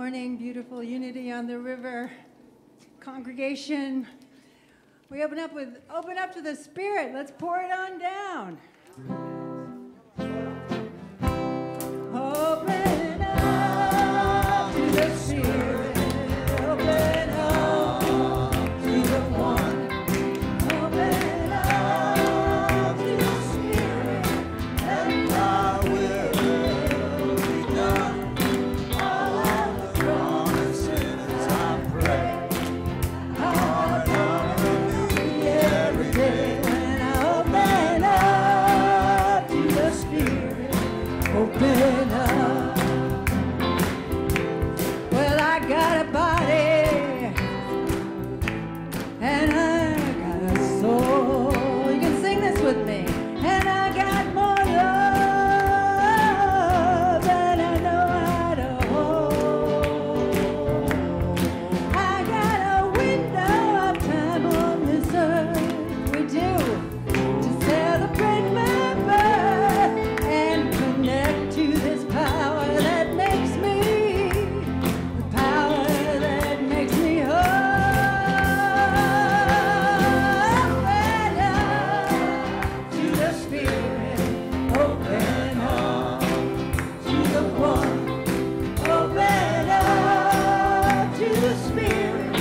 morning, beautiful Unity on the River congregation. We open up to the Spirit. Let's pour it on down. Open up to the Spirit. Open up to the One. Open up to the Spirit. And thy will be done. All of the promises I pray are coming to me every day. When I open up to the Spirit, open up. Well, I got a body and I got a soul. You can sing this with me. And I got more love than I know how to hold. I got a window of time on this earth. We do to celebrate my birth and connect to this power that makes me, the power that makes me whole. Open up to the Spirit, open up to the One, open up to the Spirit,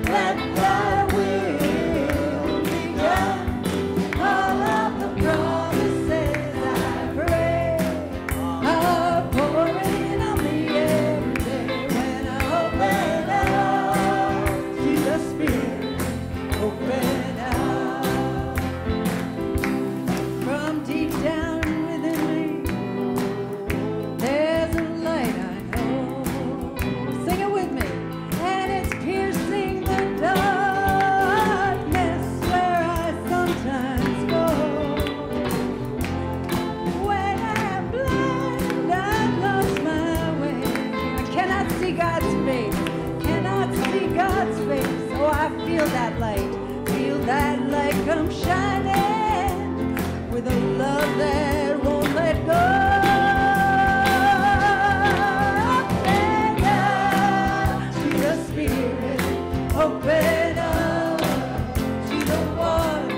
let thy will be done. All of the promises I pray are pouring on me every day. When I open up to the Spirit, open up. From deep down within me, there's a light I know. Sing it with me. And it's piercing the darkness where I sometimes go. When I'm blind, I've lost my way. I cannot see God's face, cannot see God's face. So I feel that light come shining with a love that won't let go. Open up to the Spirit, open up to the One,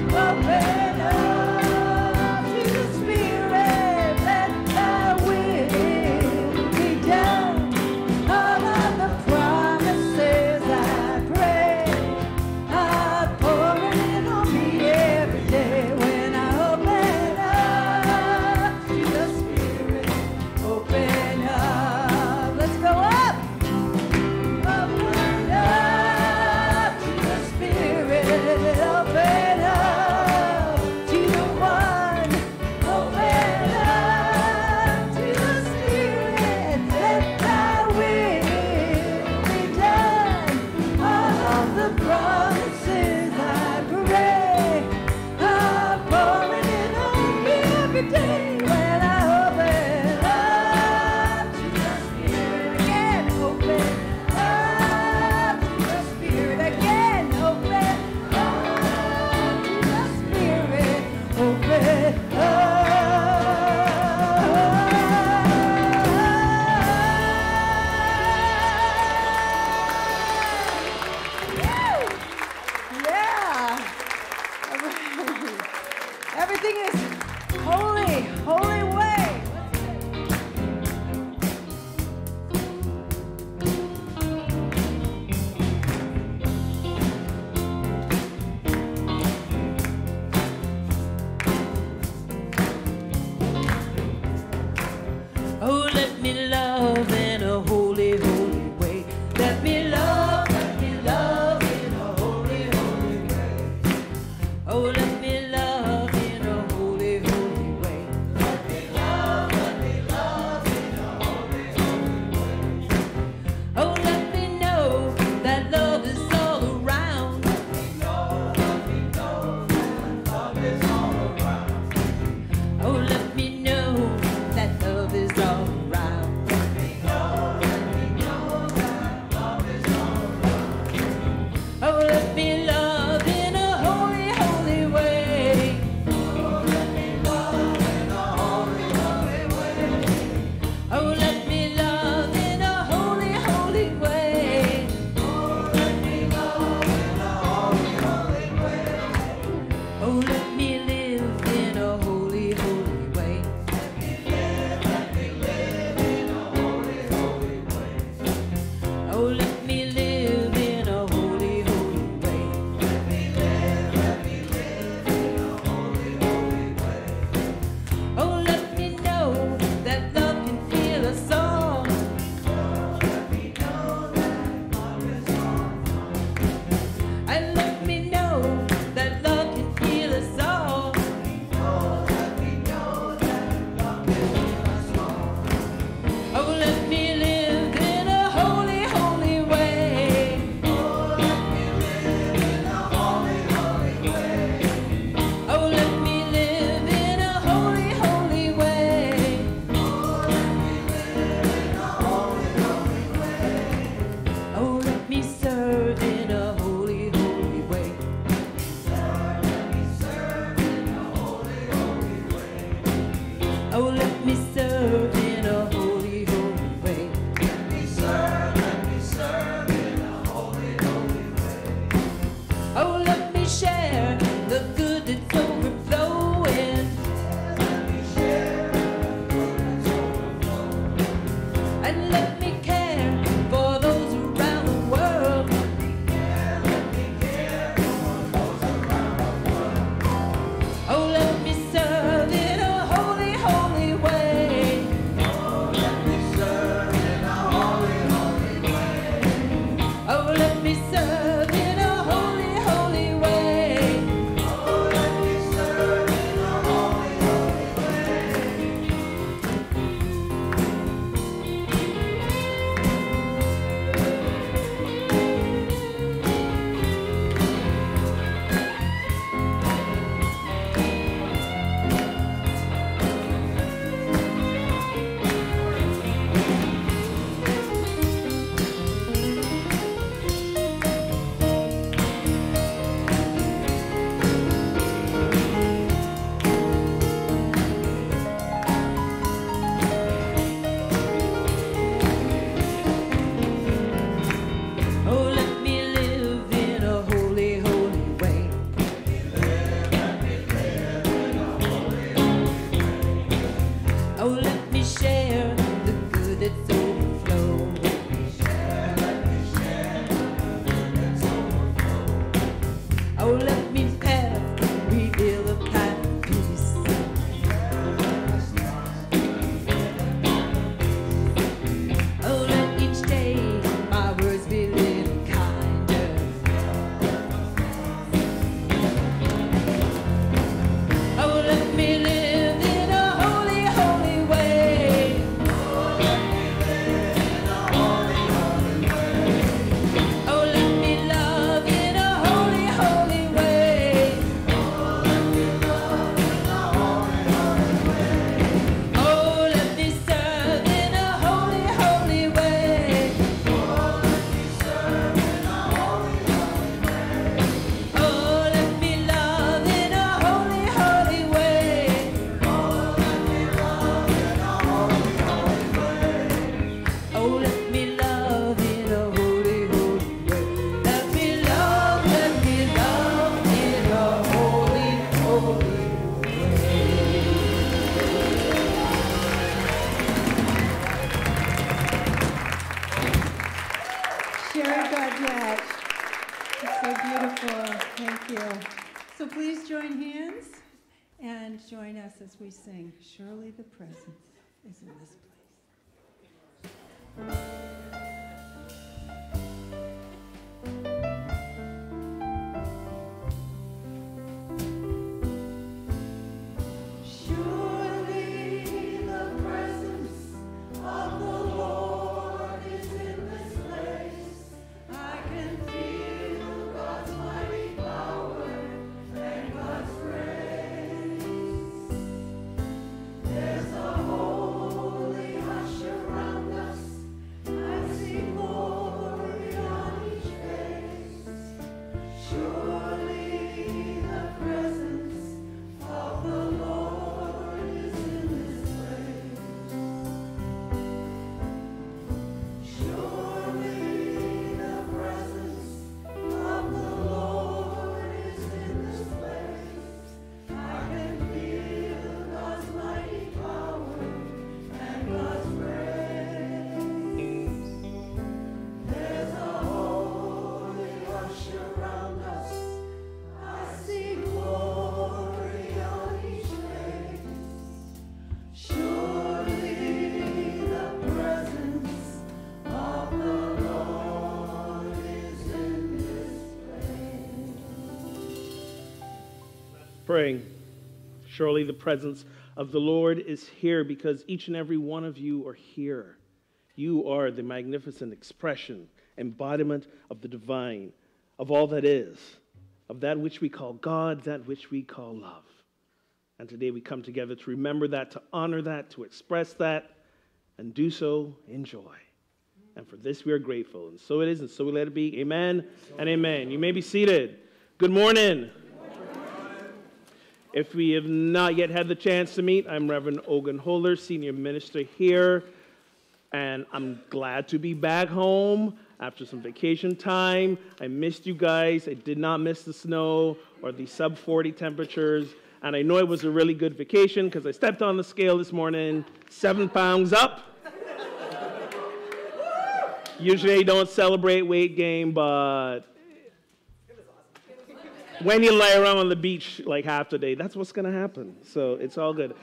open up to the Spirit, let thy will be done. All of the promises I pray are pouring on me every day. When I open up to the Spirit, open up. Let's go up. Open up to the Spirit, open up to the One, open up to the Spirit, let thy will be done. All of the promises I pray are pouring in on me every day. When I open up to the Spirit again, open up to the Spirit again, open up to the Spirit, open up. Yeah. Everything is holy, holy way. Oh, let me love in a holy, holy way. Let me love in a holy, holy way. Oh, let me love in a holy, holy way. Let me love in a holy, holy way. Oh, let me know that love is all around. Let me know that love is all around. Oh, let me know that love is all around. Let me know that love is all around. Oh, let me love in a holy, holy way. Thank you. So please join hands and join us as we sing, Surely the Presence is in this place. Praying, surely the presence of the Lord is here because each and every one of you are here. You are the magnificent expression, embodiment of the divine, of all that is, of that which we call God, that which we call love. And today we come together to remember that, to honor that, to express that, and do so in joy. And for this we are grateful. And so it is, and so we let it be. Amen and amen. You may be seated. Good morning. If we have not yet had the chance to meet, I'm Reverend Ogun Holder, Senior Minister here, and I'm glad to be back home after some vacation time. I missed you guys. I did not miss the snow or the sub-40 temperatures, and I know it was a really good vacation because I stepped on the scale this morning, 7 pounds up. Usually I don't celebrate weight gain, but when you lie around on the beach like half the day, that's what's going to happen. So it's all good.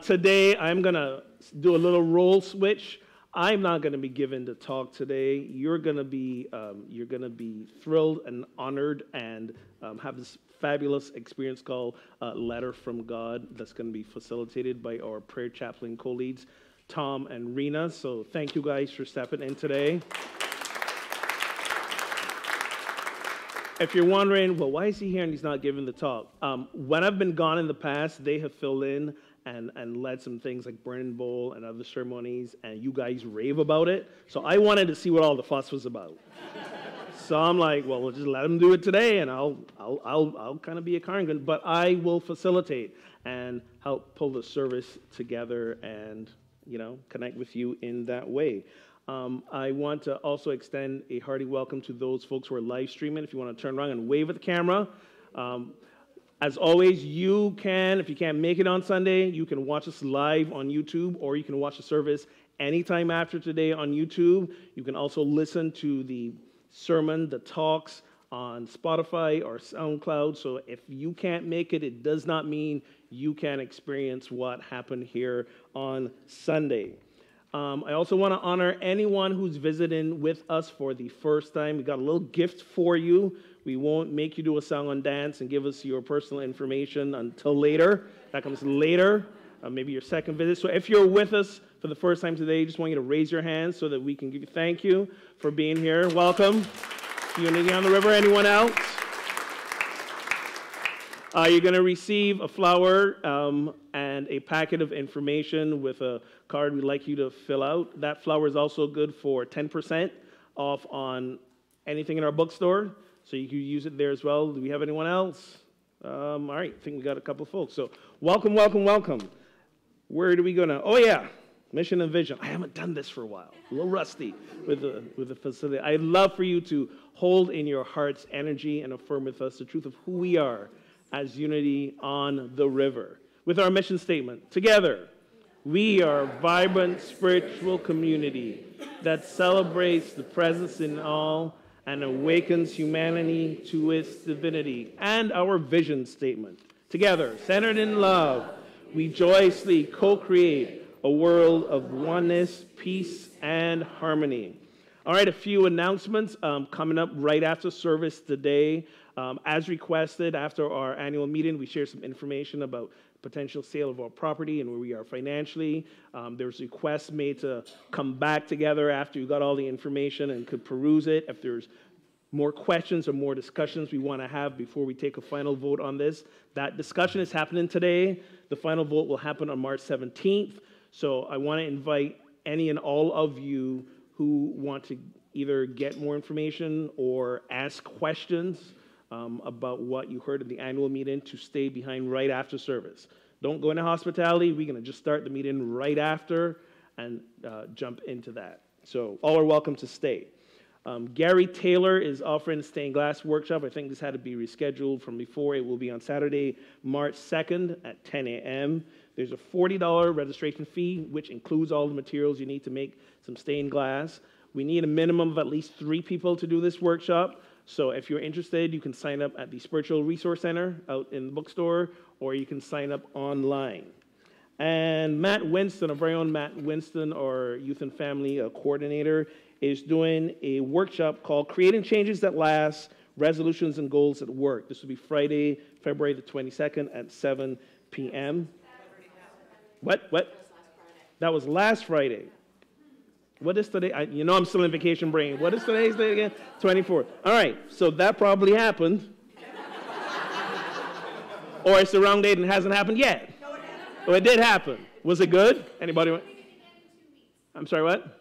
Today, I'm going to do a little role switch. I'm not going to be given the talk today. You're going to be thrilled and honored and have this fabulous experience called Letter from God that's going to be facilitated by our prayer chaplain co-leads, Tom and Rena. So thank you guys for stepping in today. If you're wondering, well, why is he here and he's not giving the talk? When I've been gone in the past, they have filled in and led some things like Burning Bowl and other ceremonies, and you guys rave about it. So I wanted to see what all the fuss was about. So I'm like, well, we'll just let him do it today, and I'll kind of be a congregant, but I will facilitate and help pull the service together and, you know, connect with you in that way. I want to also extend a hearty welcome to those folks who are live streaming. If you want to turn around and wave at the camera. As always, you can, if you can't make it on Sunday, you can watch us live on YouTube, or you can watch the service anytime after today on YouTube. You can also listen to the sermon, the talks on Spotify or SoundCloud. So if you can't make it, it does not mean you can't experience what happened here on Sunday. I also want to honor anyone who's visiting with us for the first time. We got a little gift for you. We won't make you do a song and dance and give us your personal information until later. That comes later, maybe your second visit. So if you're with us for the first time today, I just want you to raise your hands so that we can give you thank you for being here. Welcome. Unity on the River. Anyone else? You're going to receive a flower and a packet of information with a card we'd like you to fill out. That flower is also good for 10% off on anything in our bookstore, so you can use it there as well. Do we have anyone else? All right, I think we got a couple of folks. So welcome, welcome, welcome. Where do we go now? Oh, yeah, mission and vision. I haven't done this for a while. A little rusty with the facility. I'd love for you to hold in your heart's energy and affirm with us the truth of who we are as Unity on the River. With our mission statement, together, we are a vibrant spiritual community that celebrates the presence in all and awakens humanity to its divinity, and our vision statement. Together, centered in love, we joyously co-create a world of oneness, peace, and harmony. All right, a few announcements coming up right after service today. As requested, after our annual meeting, we share some information about potential sale of our property and where we are financially. There's requests made to come back together after you got all the information and could peruse it. If there's more questions or more discussions we want to have before we take a final vote on this, that discussion is happening today. The final vote will happen on March 17th. So I want to invite any and all of you who want to either get more information or ask questions about what you heard at the annual meeting to stay behind right after service. Don't go into hospitality. We're going to just start the meeting right after and jump into that. So all are welcome to stay. Gary Taylor is offering a stained glass workshop. I think this had to be rescheduled from before. It will be on Saturday, March 2nd at 10 a.m. There's a $40 registration fee, which includes all the materials you need to make some stained glass. We need a minimum of at least 3 people to do this workshop. So if you're interested, you can sign up at the Spiritual Resource Center out in the bookstore, or you can sign up online. And Matt Winston, our very own Matt Winston, our youth and family coordinator, is doing a workshop called Creating Changes That Last, Resolutions and Goals at Work. This will be Friday, February the 22nd at 7 p.m. What? That was last Friday. What is today? You know I'm still in vacation brain. What is today's date again? 24th. All right, so that probably happened. Or it's the wrong date and it hasn't happened yet. No, it hasn't. Oh, it did happen. Was it good? Anybody? I'm sorry, what?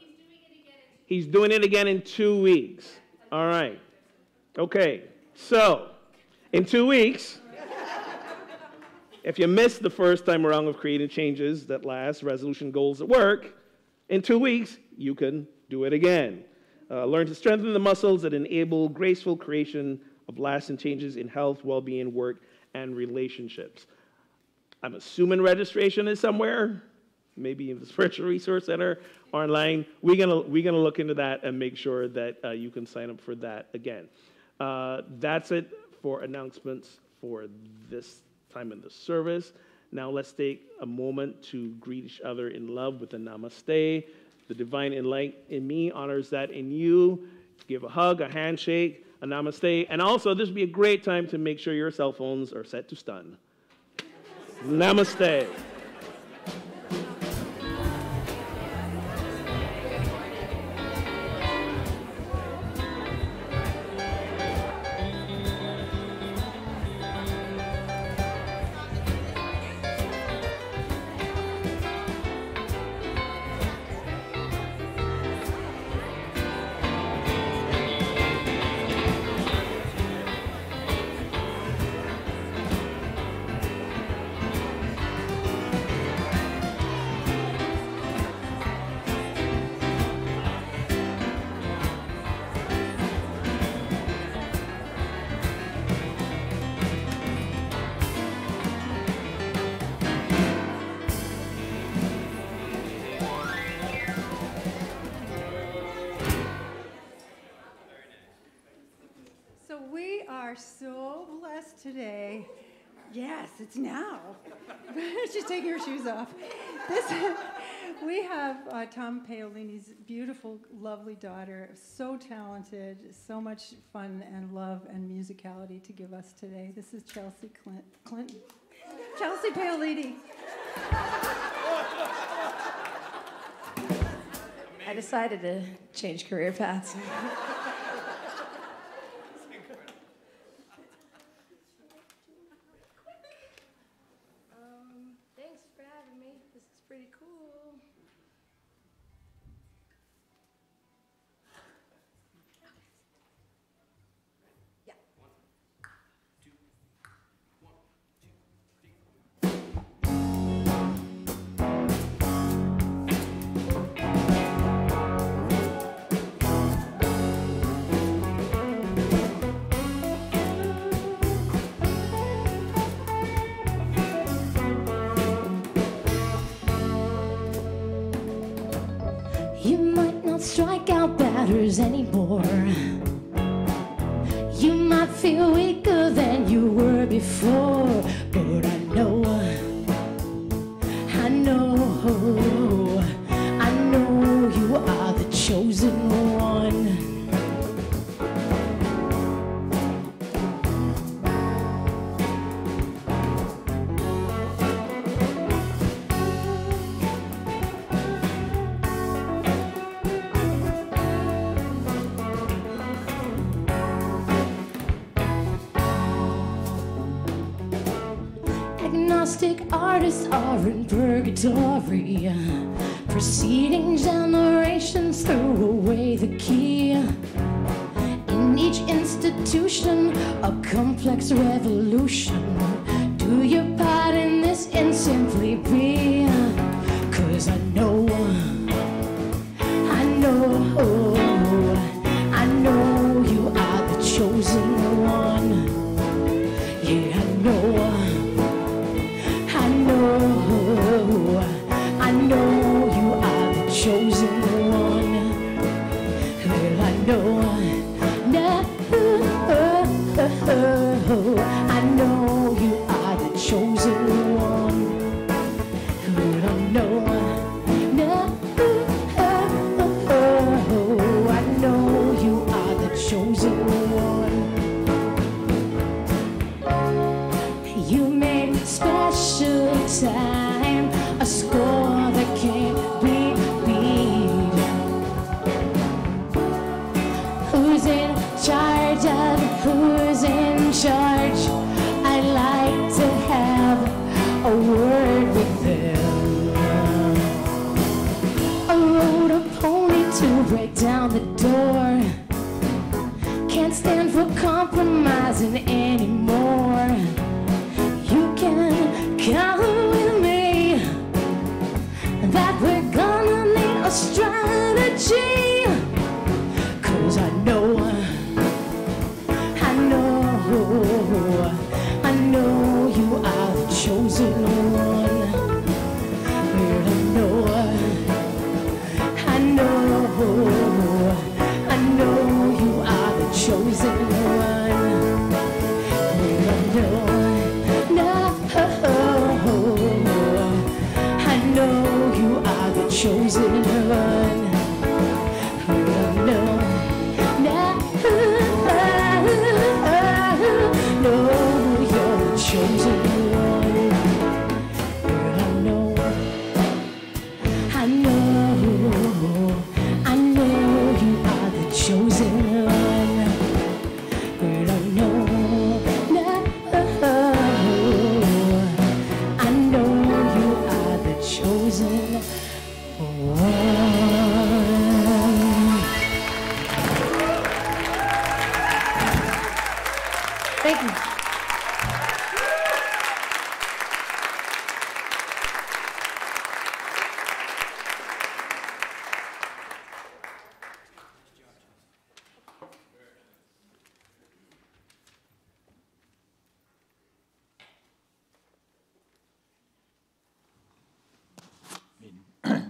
He's doing it again in 2 weeks. All right. Okay, so in 2 weeks, if you missed the first time around of Creating Changes That Last, Resolution Goals at Work, in 2 weeks, you can do it again. Learn to strengthen the muscles that enable graceful creation of lasting changes in health, well-being, work, and relationships. I'm assuming registration is somewhere, maybe in the Spiritual Resource Center, online. We're gonna look into that and make sure that you can sign up for that again. That's it for announcements for this time in the service. Now let's take a moment to greet each other in love with a namaste. The divine light in me honors that in you. Give a hug, a handshake, a namaste. And also, this would be a great time to make sure your cell phones are set to stun. Namaste. So blessed today. Yes, it's now. She's taking her shoes off. We have Tom Paolini's beautiful, lovely daughter, so talented, so much fun and love and musicality to give us today. This is Chelsea Clinton. Chelsea Paolini. I decided to change career paths. You might not strike out batters anymore, feel weaker than you were before, but I know you are the chosen one. Agnostic artists are in purgatory, preceding generations threw away the key. In each institution, a complex revolution. Do your part in this and simply be. 'Cause I know you are the chosen one. Yeah, I know you are the chosen one. Well, I know you are the chosen one. Well, I know you are the chosen one. You made special time, a score that can't be beat. Who's in charge of who's in charge? I'd like to have a word with them. I rode a pony to break down the door. Can't stand for compromising anymore. You can count with me that we're gonna need a strategy. 'Cause I know you are the chosen one. Well, I know you are the chosen one. Well, I know you are the chosen one. Well, I know you're the chosen one. Well, I know you are the chosen one. Well, I know you are the chosen one. Thank you.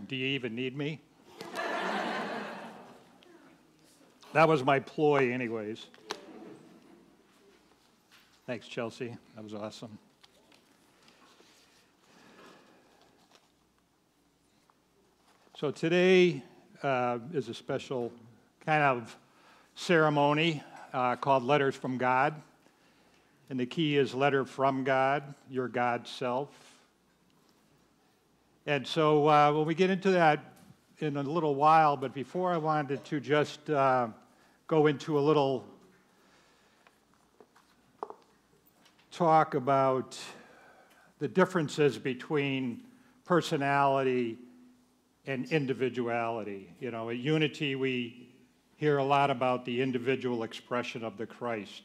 Do you even need me? That was my ploy anyways. Thanks, Chelsea. That was awesome. So today is a special kind of ceremony called Letters from God. And the key is letter from God, your God self. And so when we get into that in a little while, but before I wanted to just go into a little talk about the differences between personality and individuality. You know, at Unity we hear a lot about the individual expression of the Christ,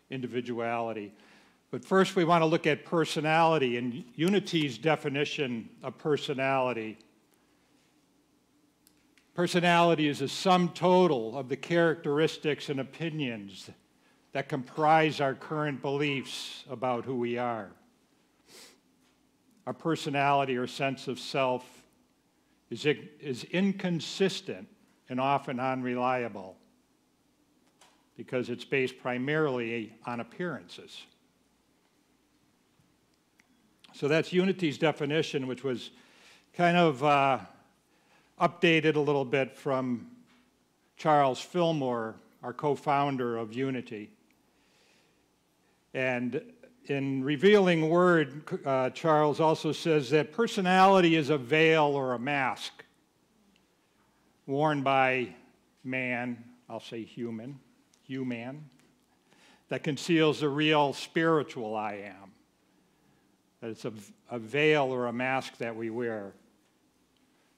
individuality. But first we want to look at personality, and Unity's definition of personality. Personality is a sum total of the characteristics and opinions that comprise our current beliefs about who we are. Our personality or sense of self is inconsistent and often unreliable. because it's based primarily on appearances. So that's unity's definition, which was kind of updated a little bit from Charles Fillmore, our co-founder of Unity. And in Revealing Word, Charles also says that personality is a veil or a mask worn by man, I'll say human, that conceals the real spiritual I am. That it's a veil or a mask that we wear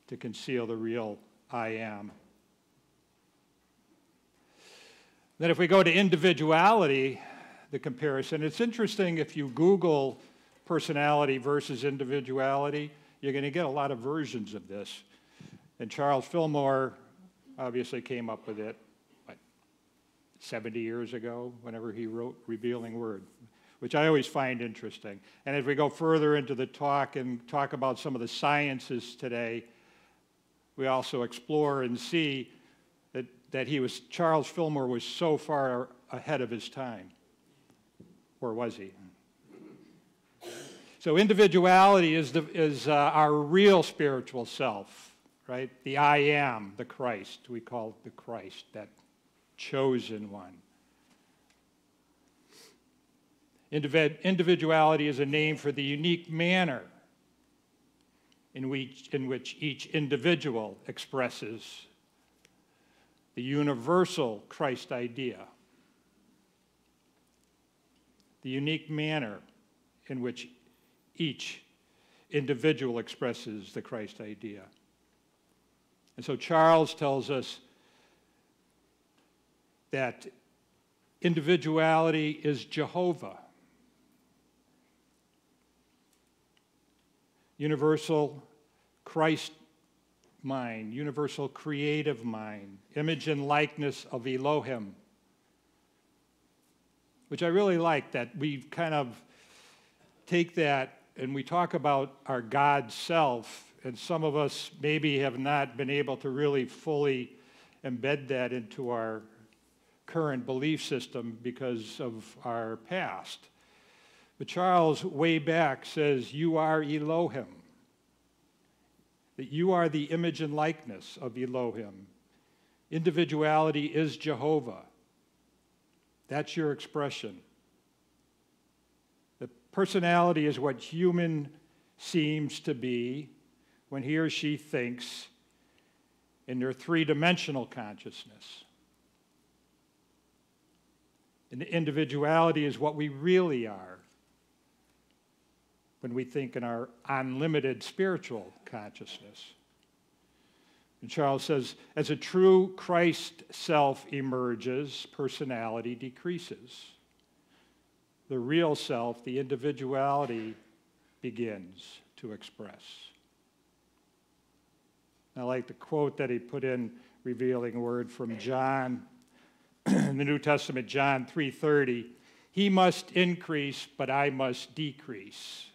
to conceal the real I am. Then if we go to individuality, the comparison, it's interesting if you Google personality versus individuality, you're going to get a lot of versions of this. And Charles Fillmore obviously came up with it, what, 70 years ago, whenever he wrote Revealing Word, which I always find interesting. And as we go further into the talk and talk about some of the sciences today, we also explore and see that Charles Fillmore was so far ahead of his time. Or was he? So individuality is our real spiritual self, right? The I am, the Christ. We call it the Christ, that chosen one. Individuality is a name for the unique manner in which each individual expresses the universal Christ idea. The unique manner in which each individual expresses the Christ idea. And so Charles tells us that individuality is Jehovah. Universal Christ mind, universal creative mind, image and likeness of Elohim, which I really like, that we kind of take that and we talk about our God self, and some of us maybe have not been able to really fully embed that into our current belief system because of our past. But Charles, way back, says, you are Elohim, that you are the image and likeness of Elohim. Individuality is Jehovah. That's your expression. The personality is what human seems to be when he or she thinks in their three-dimensional consciousness. And the individuality is what we really are when we think in our unlimited spiritual consciousness. And Charles says, as a true Christ self emerges, personality decreases. The real self, the individuality, begins to express. I like the quote that he put in Revealing Word from John, in the New Testament, John 3:30. He must increase, but I must decrease.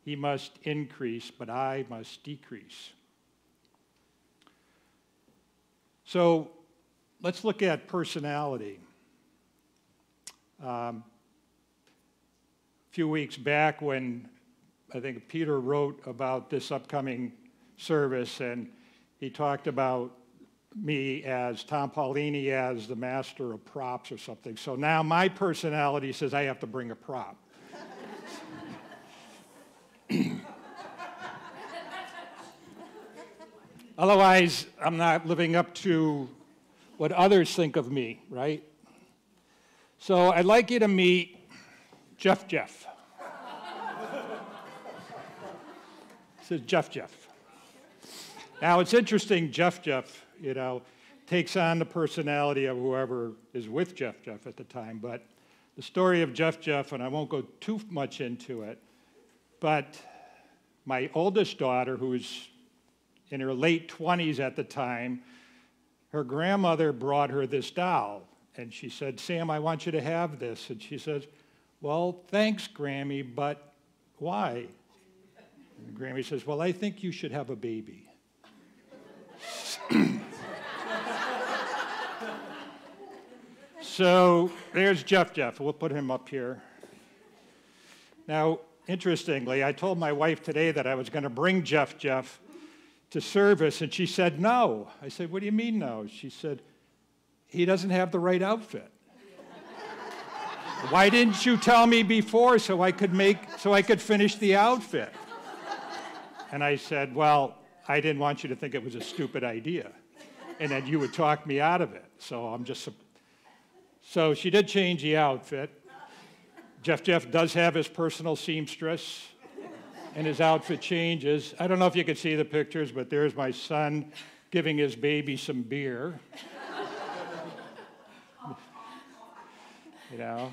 He must increase, but I must decrease. So let's look at personality. A few weeks back when I think Peter wrote about this upcoming service, and he talked about me as Tom Paolini as the master of props or something. So now my personality says I have to bring a prop. Otherwise, I'm not living up to what others think of me, right? So I'd like you to meet Jeff. This is Jeff. Now, it's interesting, Jeff, takes on the personality of whoever is with Jeff at the time. But the story of Jeff, and I won't go too much into it, but my oldest daughter, who's in her late 20s at the time, her grandmother brought her this doll. And she said, Sam, I want you to have this. And she says, well, thanks, Grammy, but why? And Grammy says, well, I think you should have a baby. So there's Jeff. We'll put him up here. Now, interestingly, I told my wife today that I was going to bring Jeff to service, and she said no. I said, what do you mean no? She said, he doesn't have the right outfit. Why didn't you tell me before so I could finish the outfit? And I said, well, I didn't want you to think it was a stupid idea and that you would talk me out of it. So she did change the outfit. Jeff does have his personal seamstress, and his outfit changes. I don't know if you can see the pictures, but there's my son giving his baby some beer. You know,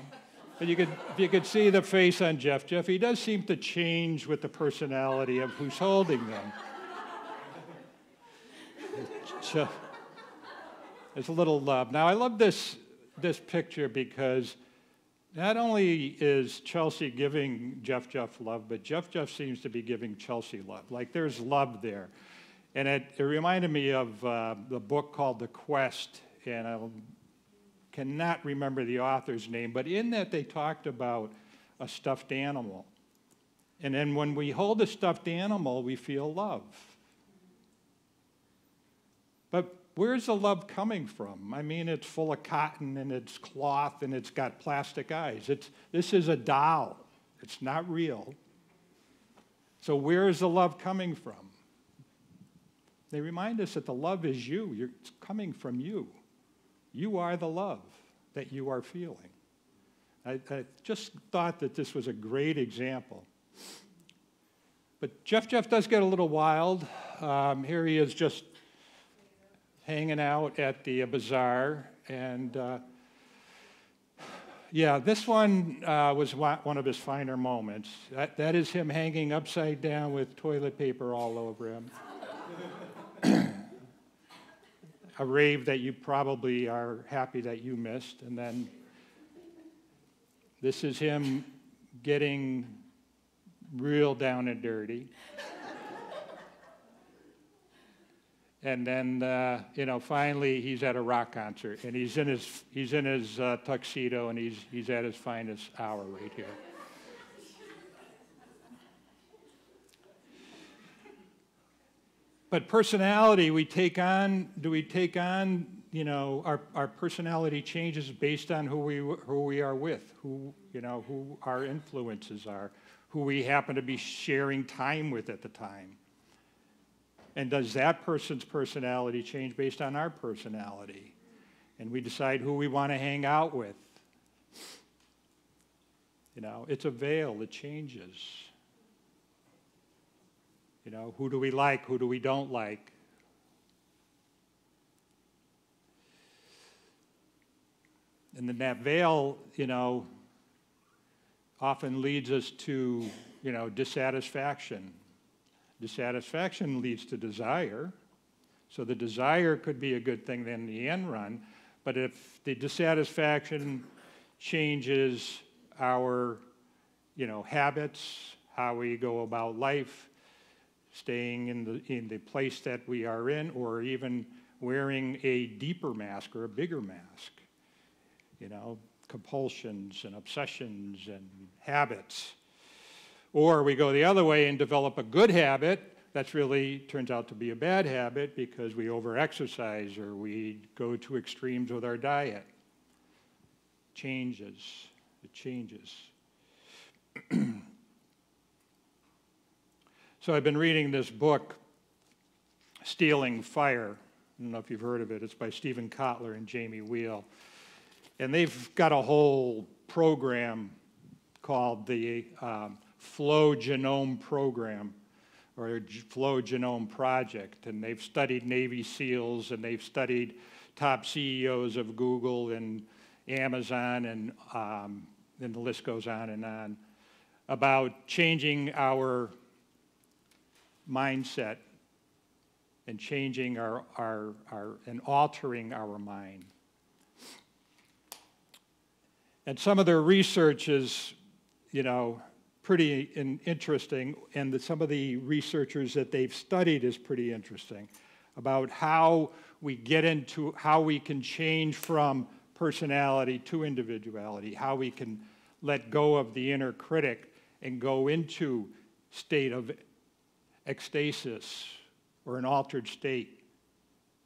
but if you could see the face on Jeff, he does seem to change with the personality of who's holding them. There's a little love. Now, I love this picture because not only is Chelsea giving Jeff love, but Jeff seems to be giving Chelsea love. Like there's love there. And it reminded me of the book called The Quest, and I cannot remember the author's name, but in that they talked about a stuffed animal. And then when we hold a stuffed animal, we feel love. But where's the love coming from? I mean, it's full of cotton and it's cloth and it's got plastic eyes. This is a doll. It's not real. So where is the love coming from? They remind us that the love is you. It's coming from you. You are the love that you are feeling. I just thought that this was a great example. But Jeff does get a little wild. Here he is just hanging out at the bazaar. And yeah, this one was one of his finer moments. That is him hanging upside down with toilet paper all over him. A rave that you probably are happy that you missed. And then this is him getting real down and dirty. And then, finally he's at a rock concert, and he's in his tuxedo, and he's at his finest hour right here. But personality, do we take on, our personality changes based on who we are with, who our influences are, who we happen to be sharing time with at the time. And does that person's personality change based on our personality? And we decide who we want to hang out with. It's a veil, it changes. Who do we like? Who do we don't like? And then that veil, often leads us to, dissatisfaction. Dissatisfaction leads to desire. So the desire could be a good thing then in the end run. But if the dissatisfaction changes our, habits, how we go about life, staying in the place that we are in, or even wearing a deeper mask or a bigger mask. Compulsions and obsessions and habits. Or we go the other way and develop a good habit that's really turns out to be a bad habit because we over-exercise or we go to extremes with our diet. It changes. So I've been reading this book, Stealing Fire. I don't know if you've heard of it. It's by Stephen Kotler and Jamie Wheel. And they've got a whole program called the Flow Genome Program, or Flow Genome Project. And they've studied Navy SEALs, and they've studied top CEOs of Google and Amazon, and then the list goes on, about changing our mindset and changing and altering our mind. And some of their research is, pretty interesting, and some of the researchers that they've studied is pretty interesting about how we can change from personality to individuality, how we can let go of the inner critic and go into state of ecstasis or an altered state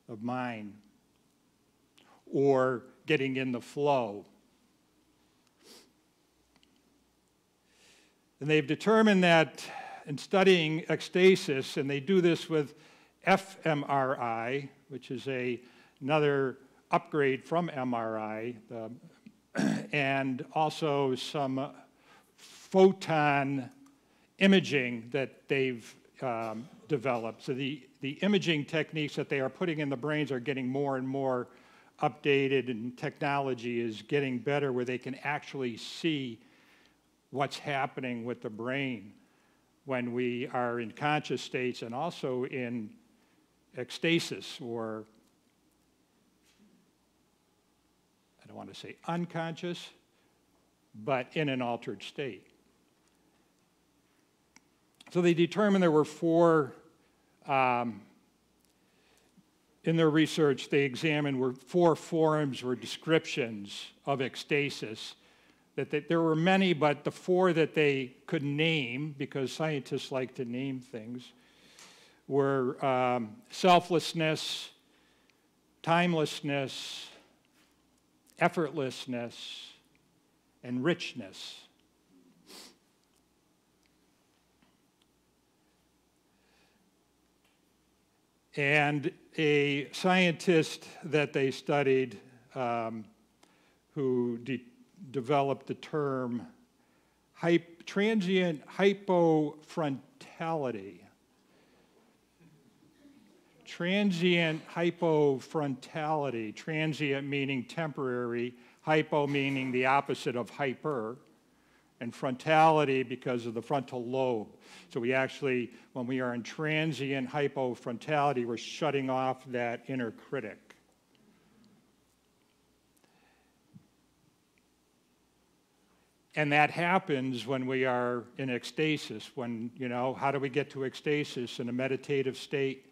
of mind, or getting in the flow. And they've determined that in studying ecstasis, and they do this with fMRI, which is another upgrade from MRI, and also some photon imaging that they've developed. So the imaging techniques that they are putting in the brains are getting more and more updated, and technology is getting better where they can actually see what's happening with the brain when we are in conscious states and also in ecstasis, or I don't want to say unconscious, but in an altered state. So they determined there were four, in their research they examined were four forms or descriptions of ecstasis. That there were many, but the four that they could name, because scientists like to name things, were selflessness, timelessness, effortlessness, and richness. And a scientist that they studied who developed the term transient hypofrontality. Transient hypofrontality, transient meaning temporary, hypo meaning the opposite of hyper, and frontality because of the frontal lobe. So we actually, when we are in transient hypofrontality, we're shutting off that inner critic. And that happens when we are in ecstasis, when, you know, how do we get to ecstasis in a meditative state?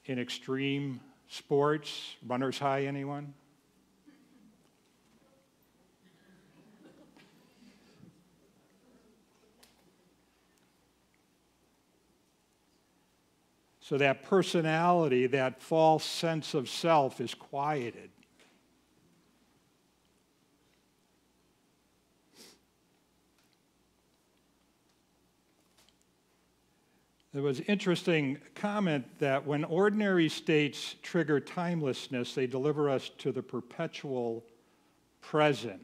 In extreme sports, runner's high, anyone? So that personality, that false sense of self is quieted. There was an interesting comment that when ordinary states trigger timelessness, they deliver us to the perpetual present.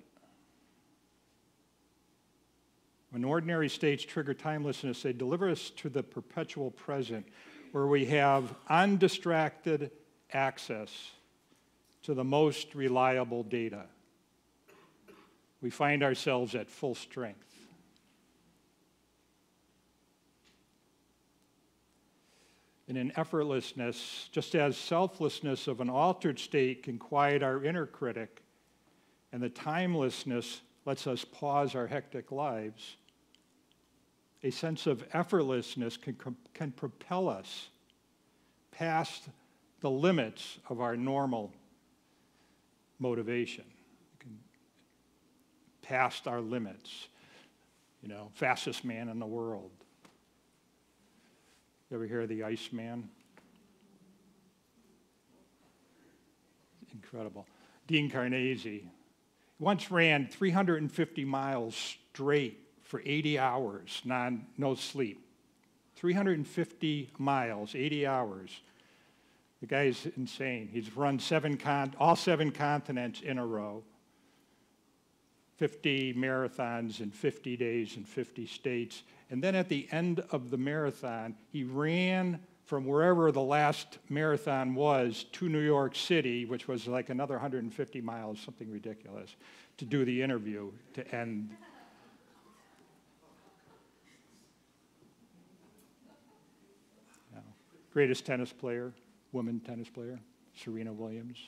When ordinary states trigger timelessness, they deliver us to the perpetual present, where we have undistracted access to the most reliable data. We find ourselves at full strength. And in effortlessness, just as selflessness of an altered state can quiet our inner critic, and the timelessness lets us pause our hectic lives, a sense of effortlessness can propel us past the limits of our normal motivation, past our limits. You know, fastest man in the world. You ever hear of the Iceman? Incredible. Dean Carnegie once ran 350 miles straight for 80 hours, no sleep. 350 miles, 80 hours. The guy's insane. He's run all seven continents in a row. 50 marathons in 50 days in 50 states. And then at the end of the marathon, he ran from wherever the last marathon was to New York City, which was like another 150 miles, something ridiculous, to do the interview to end. Greatest tennis player, woman tennis player, Serena Williams.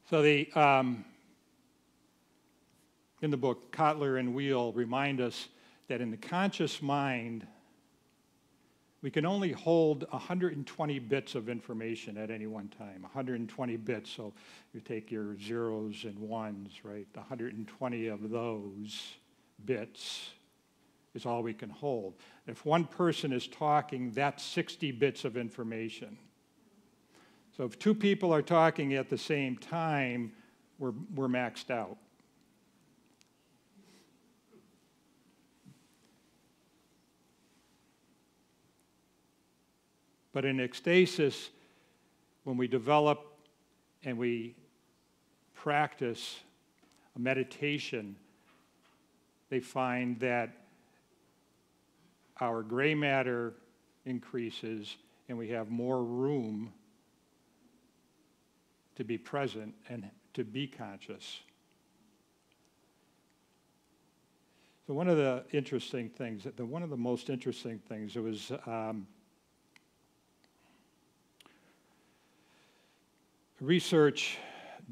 So in the book, Kotler and Wheel remind us that in the conscious mind, we can only hold 120 bits of information at any one time, 120 bits. So you take your zeros and ones, right? 120 of those bits is all we can hold. If one person is talking, that's 60 bits of information. So if two people are talking at the same time, we're maxed out. But in ecstasis, when we develop and we practice a meditation, they find that our gray matter increases and we have more room to be present and to be conscious. So one of the interesting things, one of the most interesting things, it was research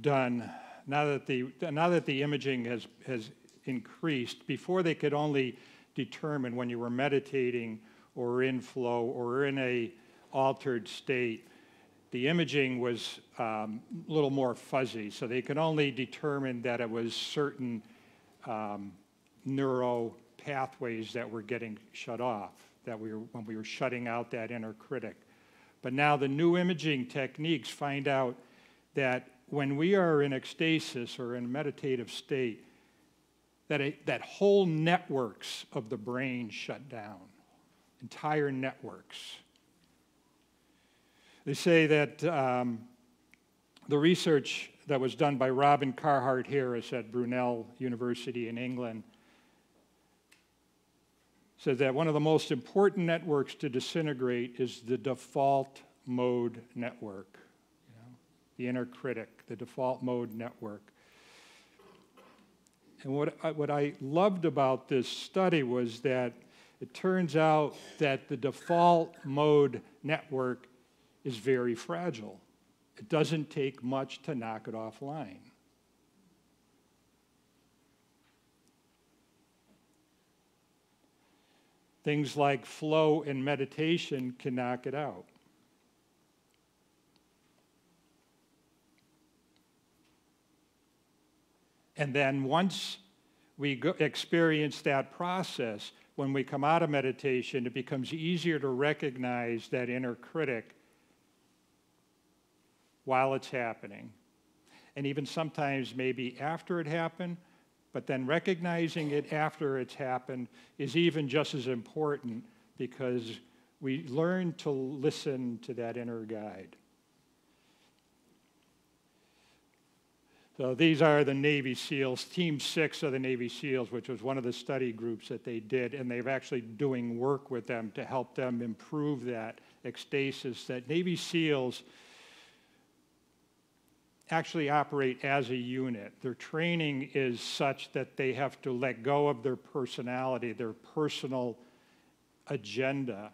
done now that the imaging has increased. Before they could only determine when you were meditating or in flow or in a altered state. The imaging was a little more fuzzy, so they could only determine that it was certain neuro pathways that were getting shut off, when we were shutting out that inner critic. But now the new imaging techniques find out that when we are in ecstasis or in a meditative state, that whole networks of the brain shut down, entire networks. They say that the research that was done by Robin Carhart Harris at Brunel University in England says that one of the most important networks to disintegrate is the default mode network, the inner critic, the default mode network. And what I loved about this study was that it turns out that the default mode network is very fragile. It doesn't take much to knock it offline. Things like flow and meditation can knock it out. And then once we experience that process, when we come out of meditation, it becomes easier to recognize that inner critic while it's happening. And even sometimes maybe after it happened, but then recognizing it after it's happened is even just as important because we learn to listen to that inner guide. So these are the Navy SEALs, Team 6 of the Navy SEALs, which was one of the study groups that they did, and they're actually doing work with them to help them improve that ecstasis. That Navy SEALs actually operate as a unit. Their training is such that they have to let go of their personality, their personal agenda,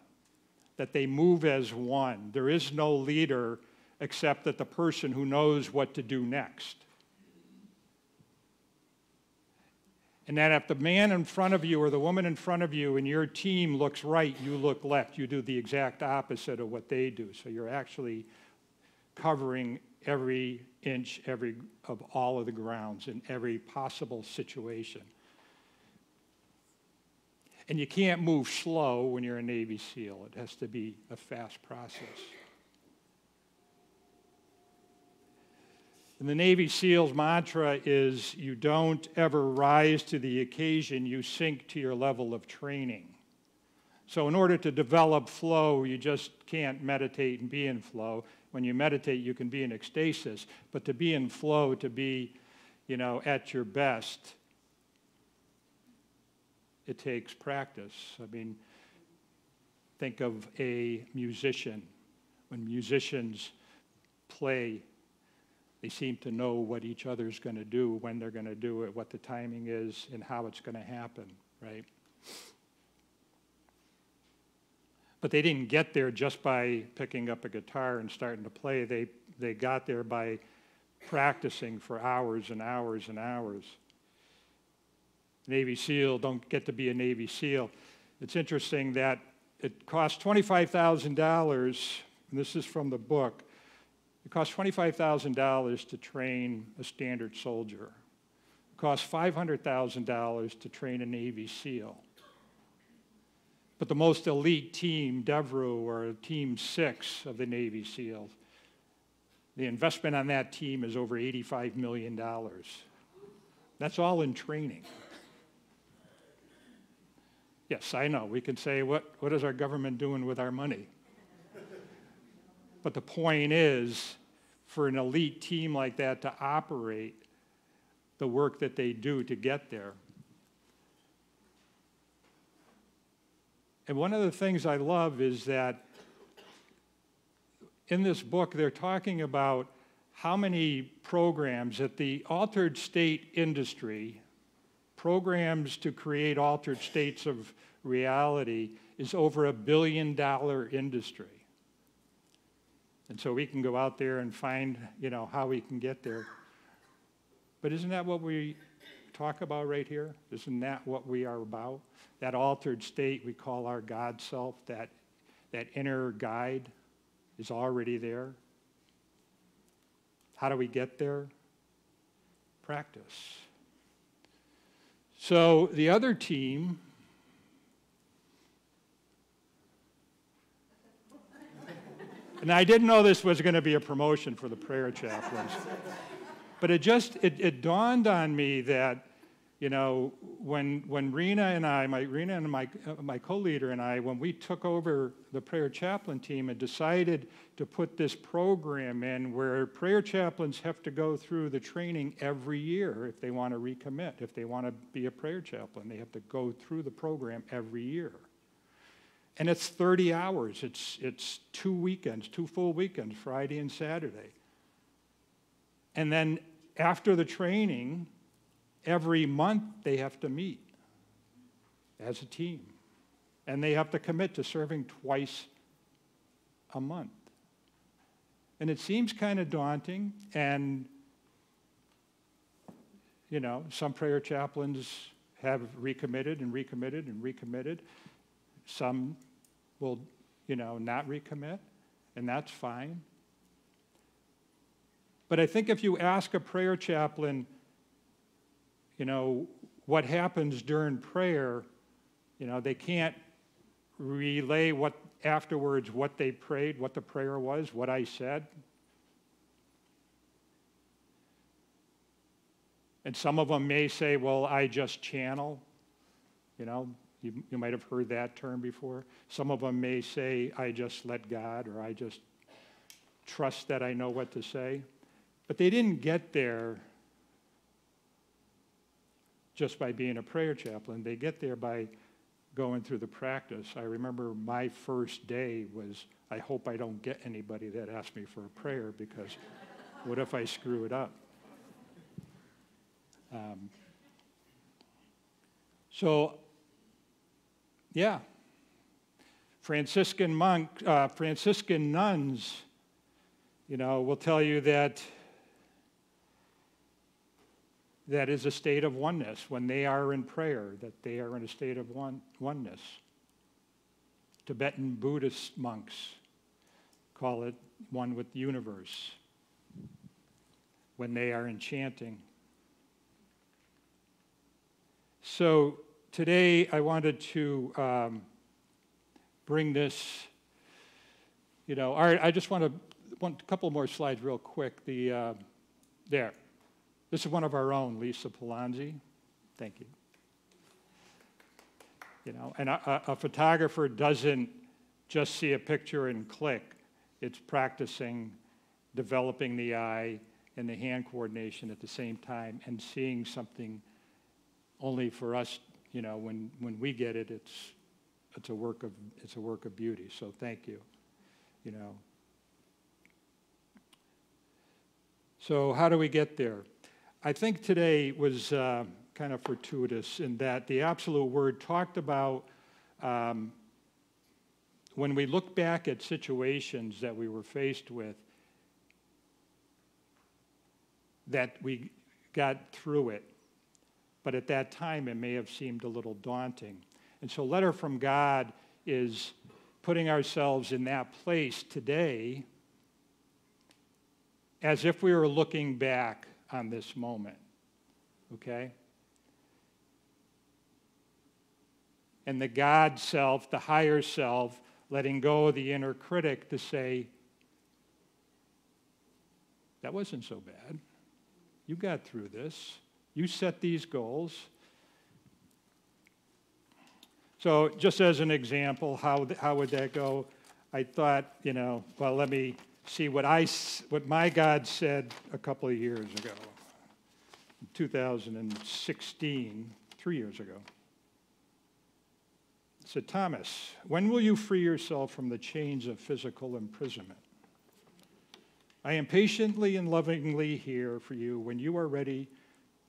that they move as one. There is no leader except that the person who knows what to do next. And that if the man in front of you or the woman in front of you and your team looks right, you look left. You do the exact opposite of what they do. So you're actually covering every inch of all of the grounds in every possible situation. And you can't move slow when you're a Navy SEAL. It has to be a fast process. And the Navy SEAL's mantra is, you don't ever rise to the occasion, you sink to your level of training. So in order to develop flow, you just can't meditate and be in flow. When you meditate, you can be in ecstasis. But to be in flow, to be, at your best, it takes practice. I mean, think of a musician. When musicians play, they seem to know what each other's going to do, when they're going to do it, what the timing is, and how it's going to happen, right? But they didn't get there just by picking up a guitar and starting to play. They got there by practicing for hours and hours and hours. Navy SEAL don't get to be a Navy SEAL. It's interesting that it costs $25,000, and this is from the book, it costs $25,000 to train a standard soldier. It costs $500,000 to train a Navy SEAL. But the most elite team, DEVRU, or Team 6 of the Navy SEALs, the investment on that team is over $85 million. That's all in training. Yes, I know. We can say, what is our government doing with our money? But the point is, for an elite team like that to operate the work that they do to get there. And one of the things I love is that in this book, they're talking about how many programs at the altered state industry, programs to create altered states of reality, is over $1 billion industry. And so we can go out there and find, how we can get there. But isn't that what we talk about right here? Isn't that what we are about? That altered state we call our God self, that inner guide is already there. How do we get there? Practice. So the other team, and I didn't know this was going to be a promotion for the prayer chaplains, but it dawned on me that, when Rena and I, my co-leader and I, when we took over the prayer chaplain team and decided to put this program in where prayer chaplains have to go through the training every year if they want to recommit, if they want to be a prayer chaplain, they have to go through the program every year. And it's 30 hours. It's 2 weekends, 2 full weekends, Friday and Saturday. And then after the training, every month they have to meet as a team. And they have to commit to serving twice a month. And it seems kind of daunting. And, some prayer chaplains have recommitted and recommitted and recommitted. Some will, not recommit, and that's fine. But I think if you ask a prayer chaplain, what happens during prayer, they can't relay what they prayed, what the prayer was, what I said. And some of them may say, well, I just channel. You might have heard that term before. Some of them may say, I just let God, or I just trust that I know what to say. But they didn't get there just by being a prayer chaplain. They get there by going through the practice. I remember my first day was, I hope I don't get anybody that asks me for a prayer, because what if I screw it up? Yeah. Franciscan nuns, will tell you that is a state of oneness when they are in prayer, that they are in a state of oneness. Tibetan Buddhist monks call it one with the universe when they are in chanting. So today I wanted to bring this, I just want a couple more slides real quick. There. This is one of our own, Lisa Paolini. Thank you. And a photographer doesn't just see a picture and click. It's practicing, developing the eye and the hand coordination at the same time, and seeing something only for us, when we get it, it's a work of beauty. So thank you. So how do we get there? I think today was kind of fortuitous in that the absolute word talked about when we look back at situations that we were faced with, that we got through it. but at that time it may have seemed a little daunting. And so letter from God is putting ourselves in that place today as if we were looking back on this moment, okay? And the God self, the higher self, letting go of the inner critic to say, that wasn't so bad. You got through this. You set these goals. So just as an example, how would that go? I thought, well, let me see what my God said a couple of years ago, 2016, 3 years ago. It said, Thomas, when will you free yourself from the chains of physical imprisonment? I am patiently and lovingly here for you when you are ready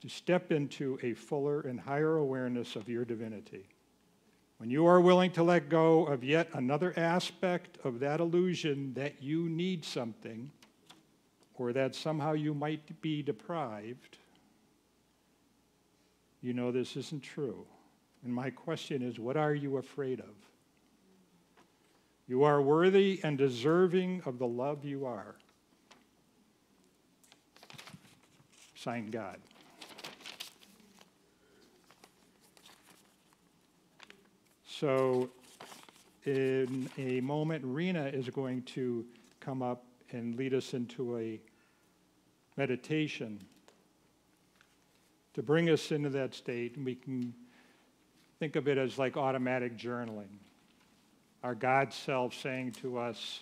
to step into a fuller and higher awareness of your divinity. When you are willing to let go of yet another aspect of that illusion that you need something, or that somehow you might be deprived, you know this isn't true. And my question is, what are you afraid of? You are worthy and deserving of the love you are. Signed, God. So in a moment, Rena is going to come up and lead us into a meditation to bring us into that state, and we can think of it as like automatic journaling. Our God self saying to us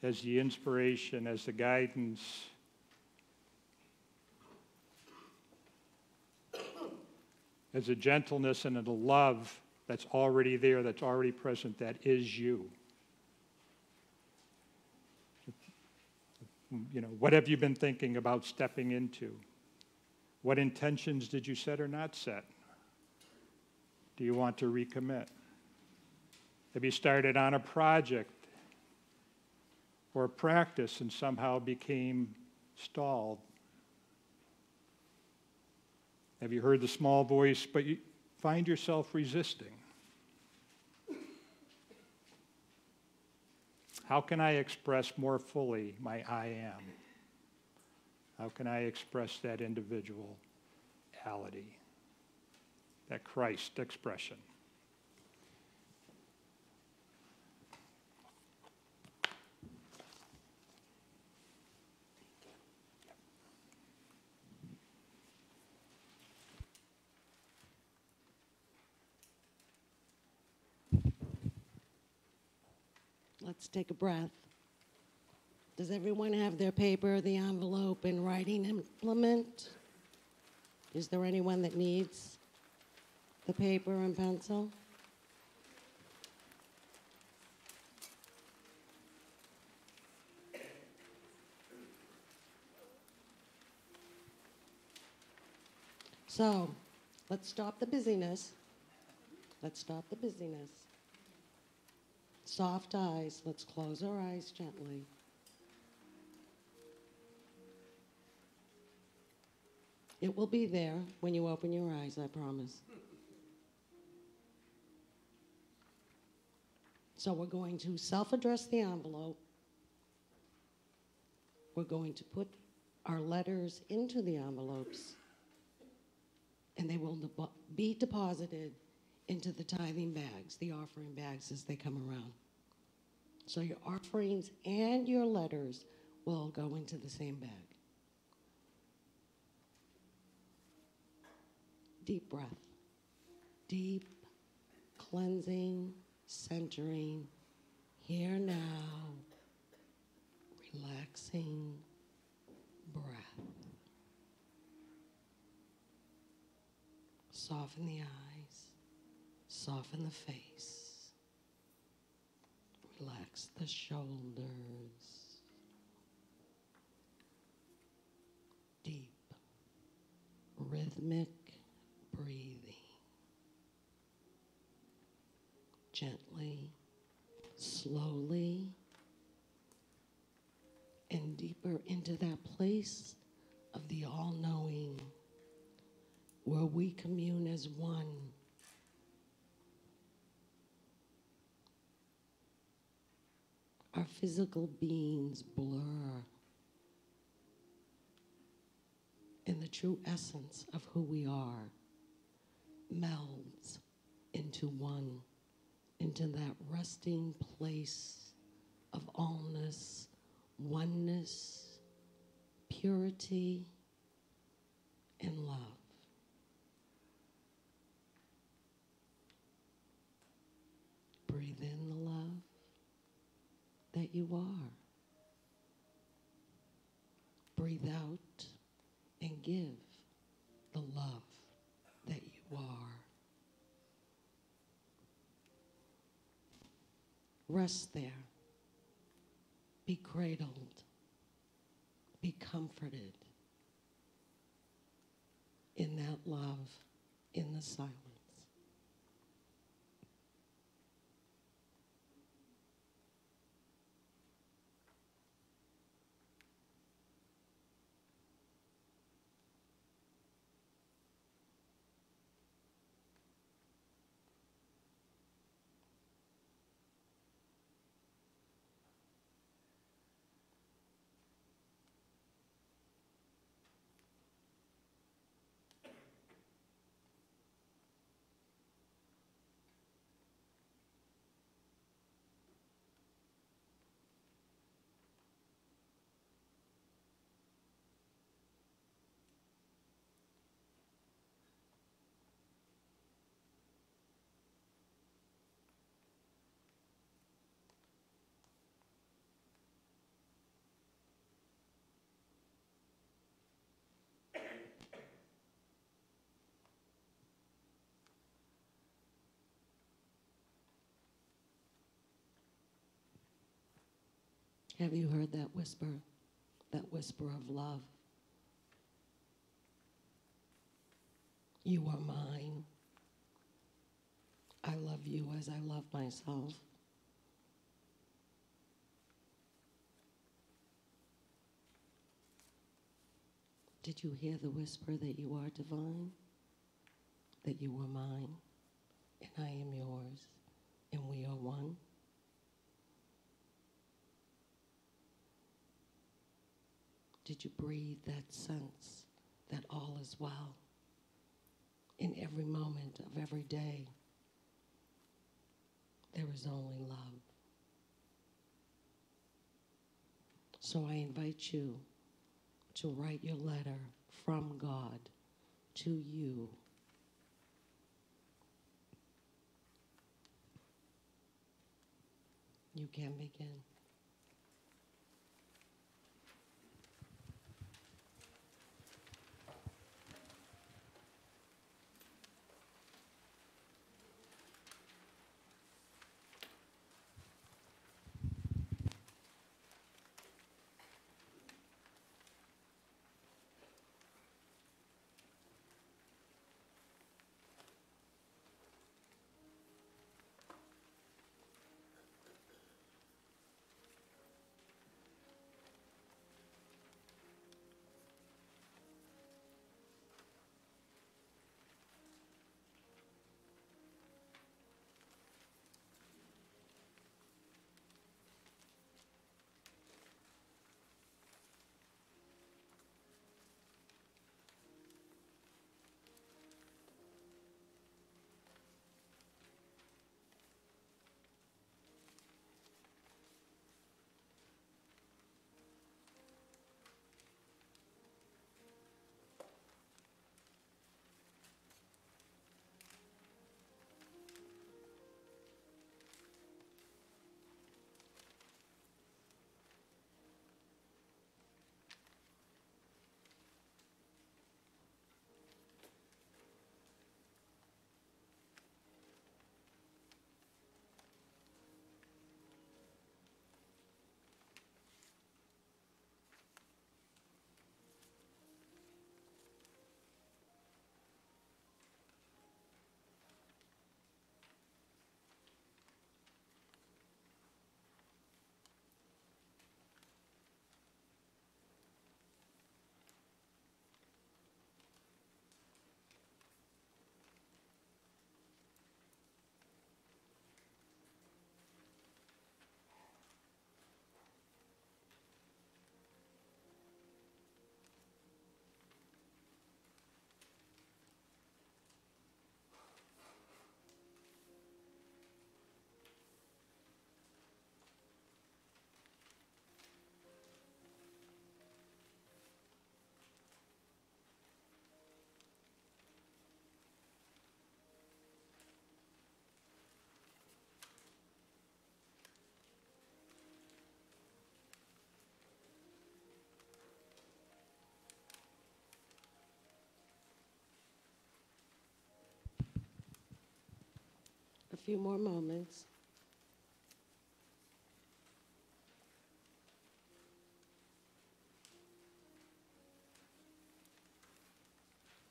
as the inspiration, as the guidance, as a gentleness and a love that's already there, that's already present, that is you. What have you been thinking about stepping into? What intentions did you set or not set? Do you want to recommit? Have you started on a project or a practice and somehow became stalled? Have you heard the small voice, but you find yourself resisting? How can I express more fully my I am? How can I express that individuality, that Christ expression? Let's take a breath. Does everyone have their paper, the envelope, and writing implement? Is there anyone that needs the paper and pencil? So, let's stop the busyness. Let's stop the busyness. Soft eyes. Let's close our eyes gently. It will be there when you open your eyes, I promise. So we're going to self-address the envelope. We're going to put our letters into the envelopes, and they will be deposited into the tithing bags, the offering bags as they come around. So your offerings and your letters will go into the same bag. Deep breath. Deep, cleansing, centering, here now, relaxing breath. Soften the eyes, soften the face. Relax the shoulders. Deep, rhythmic breathing. Gently, slowly, and deeper into that place of the all-knowing, where we commune as one. Our physical beings blur, and the true essence of who we are melds into one, into that resting place of allness, oneness, purity, and love. Breathe in the love that you are. Breathe out and give the love that you are. Rest there. Be cradled. Be comforted in that love, in the silence. Have you heard that whisper of love? You are mine. I love you as I love myself. Did you hear the whisper that you are divine? That you are mine, and I am yours, and we are one? Did you breathe that sense that all is well in every moment of every day? There is only love. So I invite you to write your letter from God to you. You can begin. few more moments.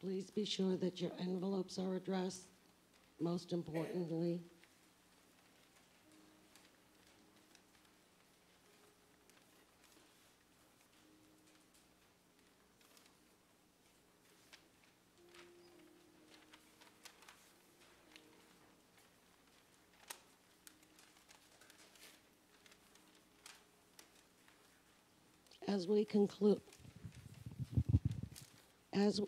Please be sure that your envelopes are addressed, most importantly. As we conclude, as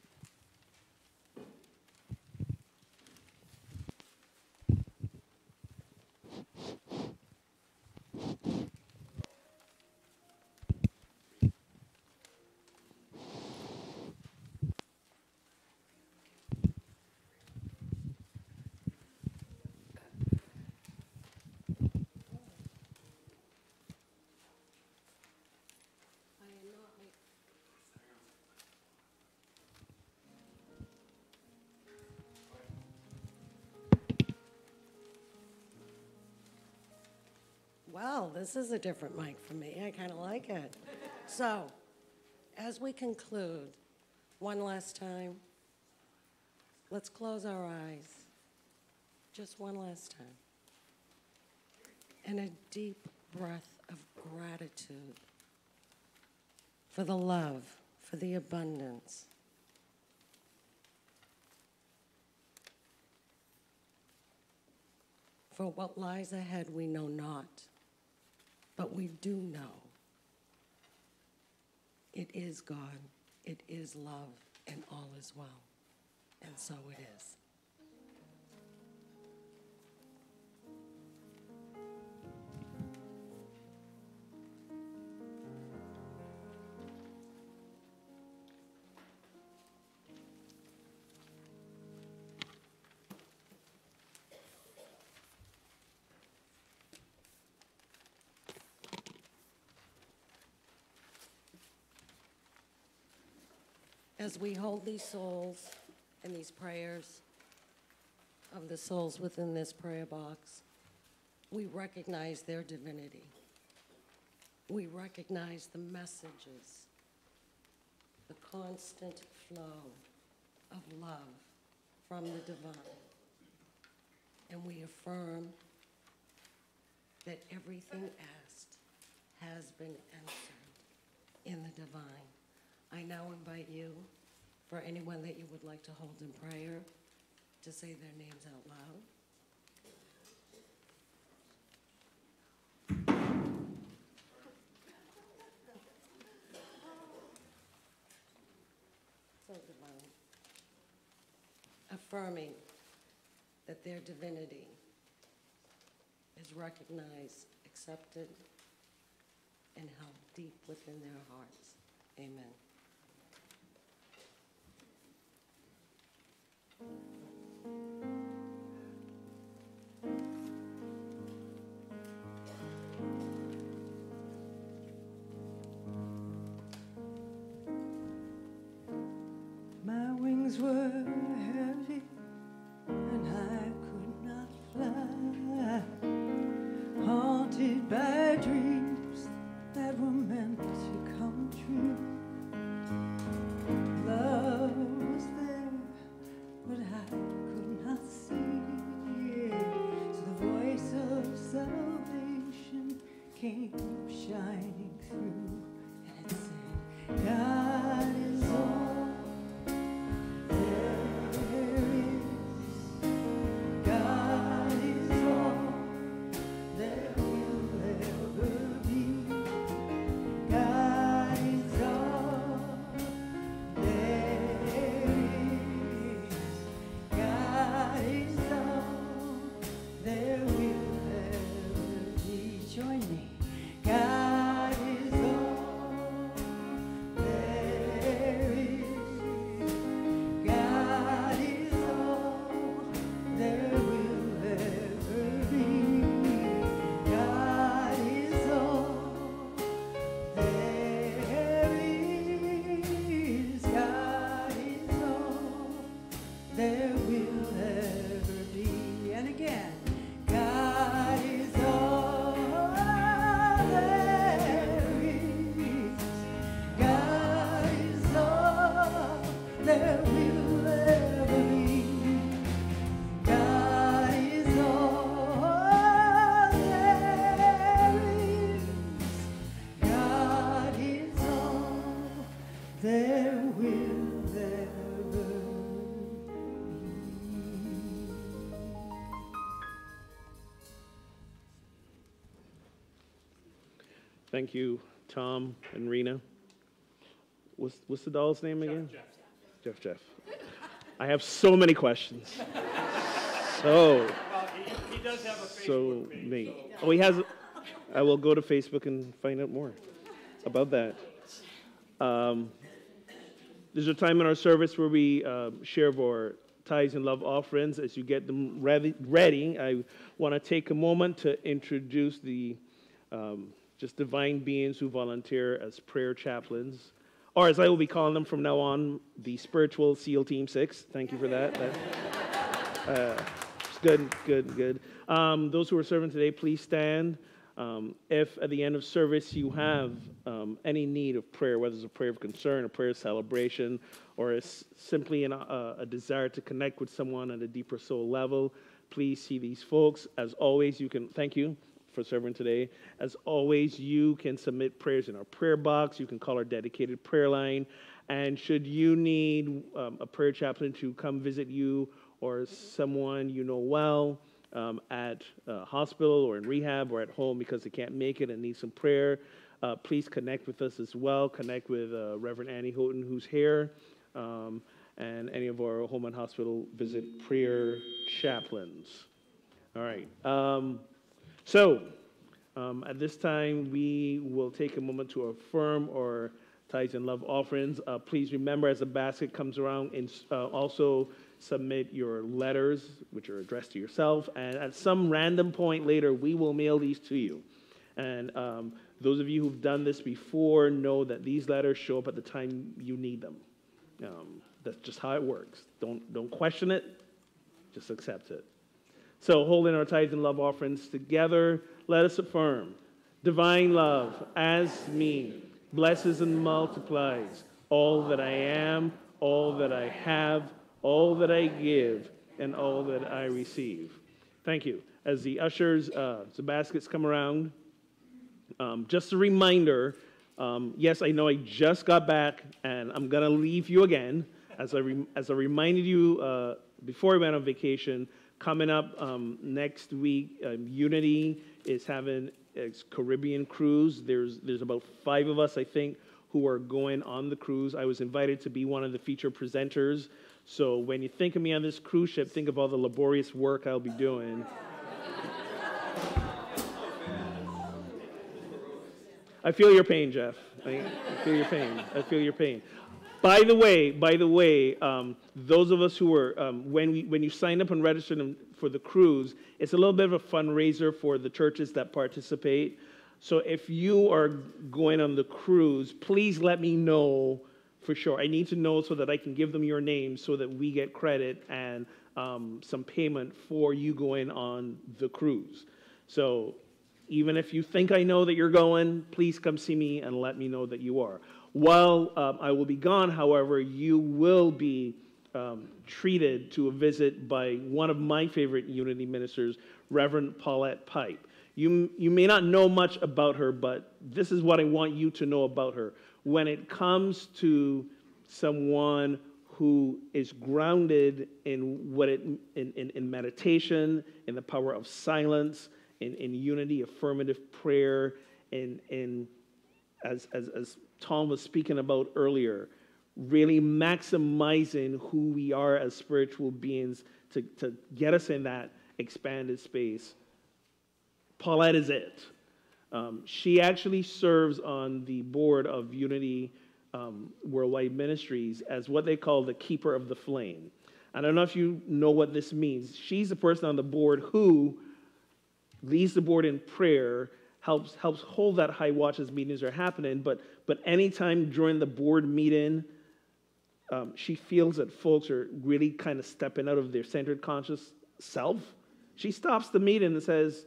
Well, this is a different mic for me. I kind of like it. So, as we conclude, one last time, let's close our eyes. Just one last time. And a deep breath of gratitude for the love, for the abundance. For what lies ahead we know not. But we do know it is God, it is love, and all is well. And so it is. As we hold these souls and these prayers of the souls within this prayer box, we recognize their divinity. We recognize the messages, the constant flow of love from the divine. And we affirm that everything asked has been answered in the divine. I now invite you, for anyone that you would like to hold in prayer, to say their names out loud. So divine. Affirming that their divinity is recognized, accepted, and held deep within their hearts. Amen. My wings were heavy and I could not fly, haunted by dreams that were meant to come true. Love was there, but I could not see it. So the voice of salvation came shining through, and it said, God is all there is. God is all there will ever be. God is all there is. God is all there will ever be. Join me. God is all there there will never be. Thank you, Tom and Rena. What's the doll's name again? Jeff. I have so many questions. So, He does have a so many. Oh, he has. I will go to Facebook and find out more about that. There's a time in our service where we share of our tithes and love offerings. As you get them ready, I want to take a moment to introduce the just divine beings who volunteer as prayer chaplains, or as I will be calling them from now on, the Spiritual SEAL Team 6. Thank you for that. It's good. Those who are serving today, please stand. If at the end of service you have any need of prayer, whether it's a prayer of concern, a prayer of celebration, or it's simply a desire to connect with someone at a deeper soul level, please see these folks. As always, you can, thank you for serving today. As always, you can submit prayers in our prayer box. You can call our dedicated prayer line. And should you need a prayer chaplain to come visit you or someone you know well at a hospital or in rehab or at home because they can't make it and need some prayer, please connect with us as well. Connect with Reverend Annie Houghton, who's here, and any of our home and hospital visit prayer chaplains. All right. So, at this time, we will take a moment to affirm our tithes and love offerings. Please remember, as the basket comes around, and also submit your letters, which are addressed to yourself. And at some random point later, we will mail these to you. And those of you who've done this before know that these letters show up at the time you need them. That's just how it works. Don't question it. Just accept it. So, holding our tithes and love offerings together, let us affirm, divine love, as me, blesses and multiplies all that I am, all that I have, all that I give, and all that I receive. Thank you. As the ushers, the baskets come around, just a reminder, yes, I know I just got back, and I'm going to leave you again. As I reminded you before I went on vacation, coming up next week, Unity is having its Caribbean cruise. There's about 5 of us, I think, who are going on the cruise. I was invited to be one of the feature presenters. So when you think of me on this cruise ship, think of all the laborious work I'll be doing. I feel your pain, Jeff. I feel your pain. By the way, those of us who are, when you sign up and register for the cruise, it's a little bit of a fundraiser for the churches that participate. So if you are going on the cruise, please let me know for sure. I need to know so that I can give them your name so that we get credit and some payment for you going on the cruise. So even if you think I know that you're going, please come see me and let me know that you are. While I will be gone, however, you will be treated to a visit by one of my favorite Unity ministers, Reverend Paulette Pipe. You may not know much about her, but this is what I want you to know about her. When it comes to someone who is grounded in in meditation, in the power of silence, in unity, affirmative prayer, as Tom was speaking about earlier, really maximizing who we are as spiritual beings to get us in that expanded space. Paulette is it. She actually serves on the board of Unity Worldwide Ministries as what they call the keeper of the flame. I don't know if you know what this means. She's the person on the board who leads the board in prayer, helps hold that high watch as meetings are happening, but anytime during the board meeting, she feels that folks are really kind of stepping out of their centered conscious self. She stops the meeting and says,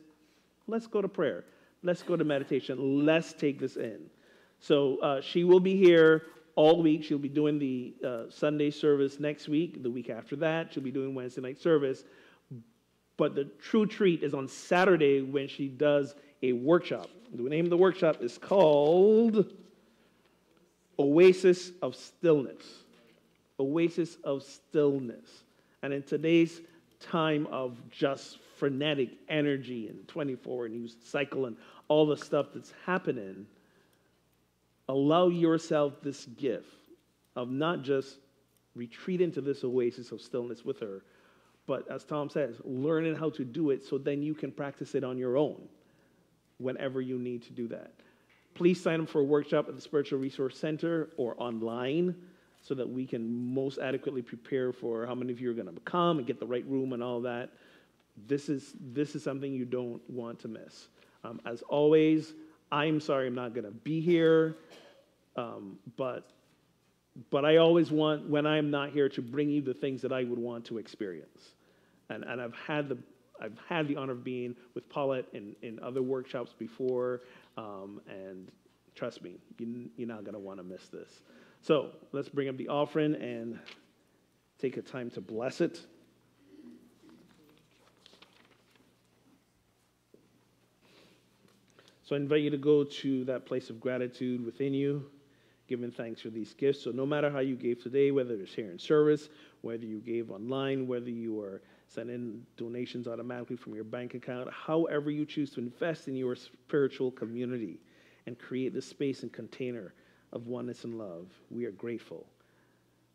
let's go to prayer. Let's go to meditation. Let's take this in. So she will be here all week. She'll be doing the Sunday service next week. The week after that, she'll be doing Wednesday night service. But the true treat is on Saturday when she does a workshop. The name of the workshop is called oasis of stillness. Oasis of stillness. And in today's time of just frenetic energy and 24 news cycle and all the stuff that's happening, allow yourself this gift of not just retreat into this oasis of stillness with her, but as Tom says, learning how to do it so then you can practice it on your own whenever you need to do that. Please sign up for a workshop at the Spiritual Resource Center or online so that we can most adequately prepare for how many of you are going to come and get the right room and all that. This is something you don't want to miss. As always, I'm sorry I'm not going to be here, but I always want, when I'm not here, to bring you the things that I would want to experience. And I've had the honor of being with Paulette in other workshops before, and trust me, you're not going to want to miss this. So let's bring up the offering and take a time to bless it. So I invite you to go to that place of gratitude within you, giving thanks for these gifts. So no matter how you gave today, whether it's here in service, whether you gave online, whether you are sending donations automatically from your bank account, however you choose to invest in your spiritual community and create this space and container of oneness and love, we are grateful.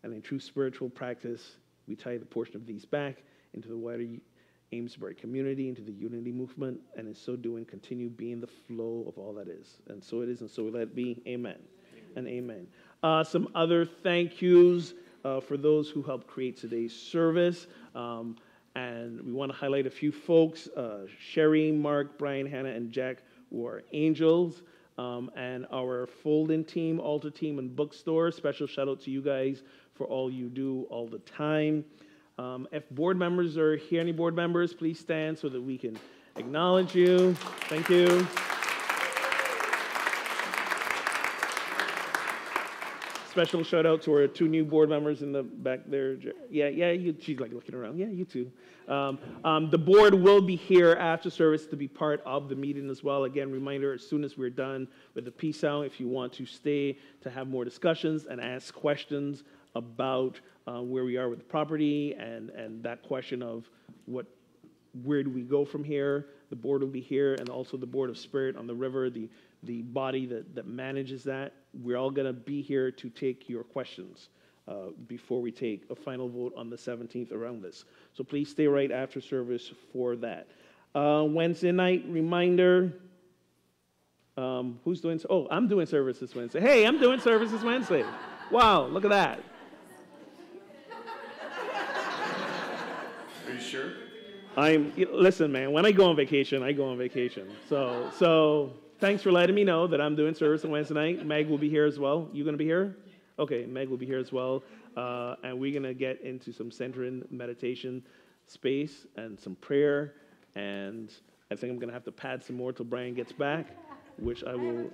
And in true spiritual practice, we tie the portion of these back into the wider Amesbury community, into the unity movement, and in so doing, continue being the flow of all that is. And so it is, and so let it be. Amen. And amen. Some other thank yous for those who helped create today's service. And we want to highlight a few folks. Sherry, Mark, Brian, Hannah, and Jack were angels. And our fold-in team, altar team, and bookstore. Special shout out to you guys for all you do all the time. If board members are here, any board members, please stand so that we can acknowledge you. Thank you. Special shout out to our two new board members in the back there. Yeah, she's like looking around. Yeah, you too. The board will be here after service to be part of the meeting as well. Again, reminder, as soon as we're done with the peace out, if you want to stay to have more discussions and ask questions about where we are with the property and that question of where do we go from here, the board will be here, and also the Board of Spirit on the river, the body that manages that. We're all going to be here to take your questions before we take a final vote on the 17th around this. So please stay right after service for that. Wednesday night, reminder, who's doing, I'm doing service this Wednesday. Hey, I'm doing service this Wednesday. Wow, look at that. Are you sure? Listen, man, when I go on vacation, I go on vacation. So thanks for letting me know that I'm doing service on Wednesday night. Meg will be here as well. You going to be here? Okay, Meg will be here as well. And we're going to get into some centering meditation space and some prayer. And I think I'm going to have to pad some more till Brian gets back, which I will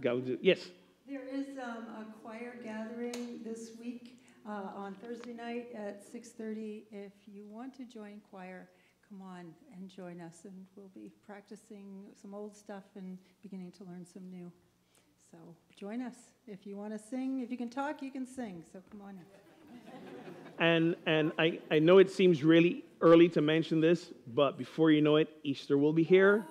do. Yes? There is a choir gathering this week on Thursday night at 6:30. If you want to join choir, come on and join us, and we'll be practicing some old stuff and beginning to learn some new. So join us. If you want to sing, if you can talk, you can sing. So come on in. And I know it seems really early to mention this, but before you know it, Easter will be here.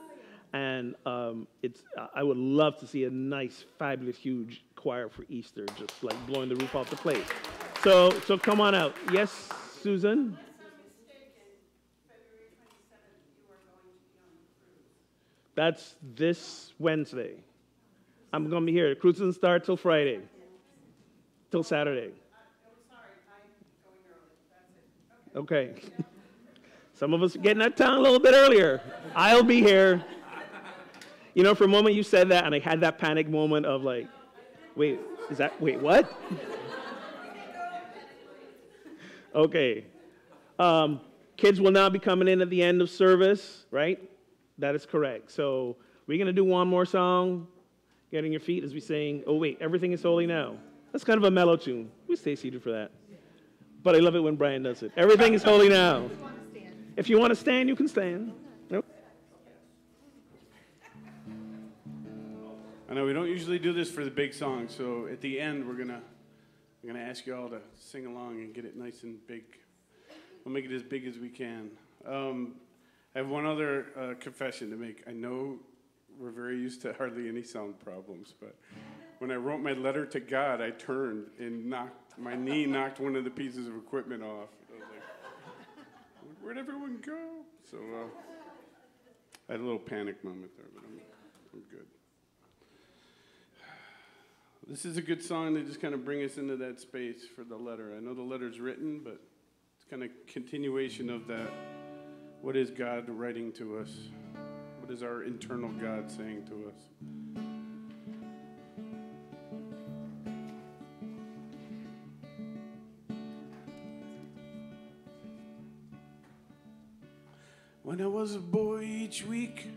And I would love to see a nice, fabulous, huge choir for Easter, just like blowing the roof off the place. So come on out. Yes, Susan? That's this Wednesday. I'm going to be here. The cruise doesn't start till Friday, till Saturday. Okay. Some of us are getting out of town a little bit earlier. I'll be here. You know, for a moment you said that, and I had that panic moment of like, wait, what? Okay. Kids will now be coming in at the end of service, right? That is correct. So we're going to do one more song, Get on Your Feet, as we sing, Oh Wait, Everything is Holy Now. That's kind of a mellow tune. We stay seated for that. But I love it when Brian does it. Everything is holy now. If you want to stand, you can stand. Nope. I know we don't usually do this for the big song, so at the end I'm gonna ask you all to sing along and get it nice and big. We'll make it as big as we can. I have one other confession to make. I know we're very used to hardly any sound problems, but when I wrote my letter to God, I turned and my knee knocked one of the pieces of equipment off. I was like, where'd everyone go? So I had a little panic moment there, but I'm good. This is a good song to just kind of bring us into that space for the letter. I know the letter's written, but it's kind of continuation of that. What is God writing to us? What is our internal God saying to us? When I was a boy each week,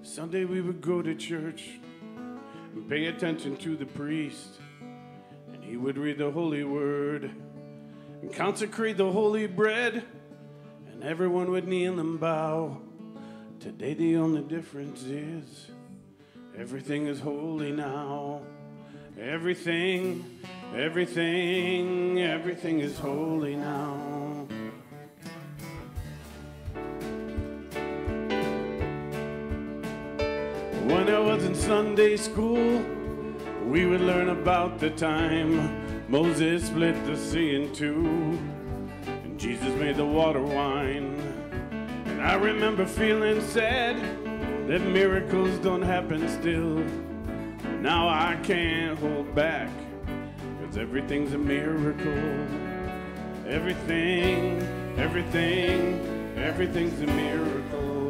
Sunday we would go to church and pay attention to the priest, and he would read the holy word and consecrate the holy bread, and everyone would kneel and bow. Today the only difference is everything is holy now. Everything is holy now. When I was in Sunday school, we would learn about the time Moses split the sea in two, and Jesus made the water wine. And I remember feeling sad that miracles don't happen still. Now I can't hold back, 'cause everything's a miracle. Everything's a miracle.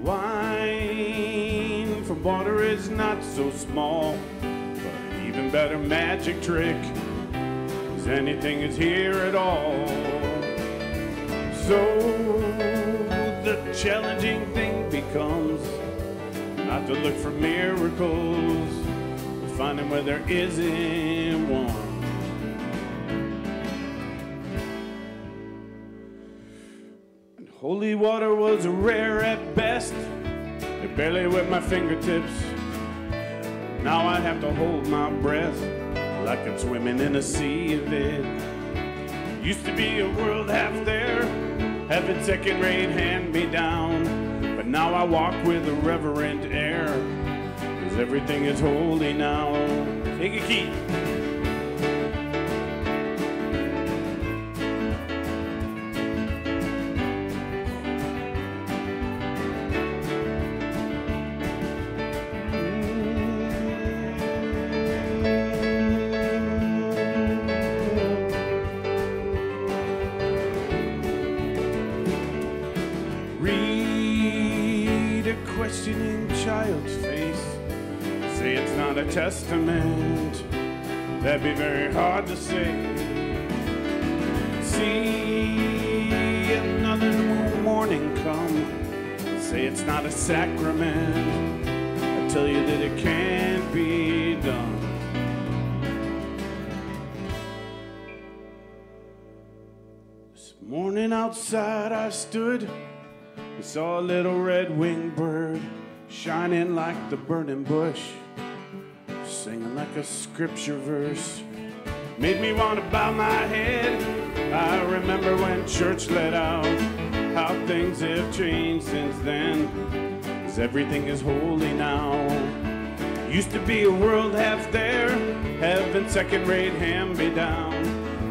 Wine from water is not so small, but an even better magic trick is anything is here at all. So the challenging thing becomes not to look for miracles, but find them where there isn't one. Holy water was rare at best. It barely wet my fingertips. Now I have to hold my breath like I'm swimming in a sea of it. Used to be a world half there, having second-rate hand-me-down. But now I walk with a reverent air, 'cause everything is holy now. Take a key. Questioning child's face, say it's not a testament, that'd be very hard to say. See another new morning come, say it's not a sacrament, I tell you that it can't be done. This morning outside I stood, I saw a little red-winged bird shining like the burning bush, singing like a scripture verse. Made me want to bow my head. I remember when church let out, how things have changed since then, 'cause everything is holy now. Used to be a world half there, heaven second-rate hand-me-down,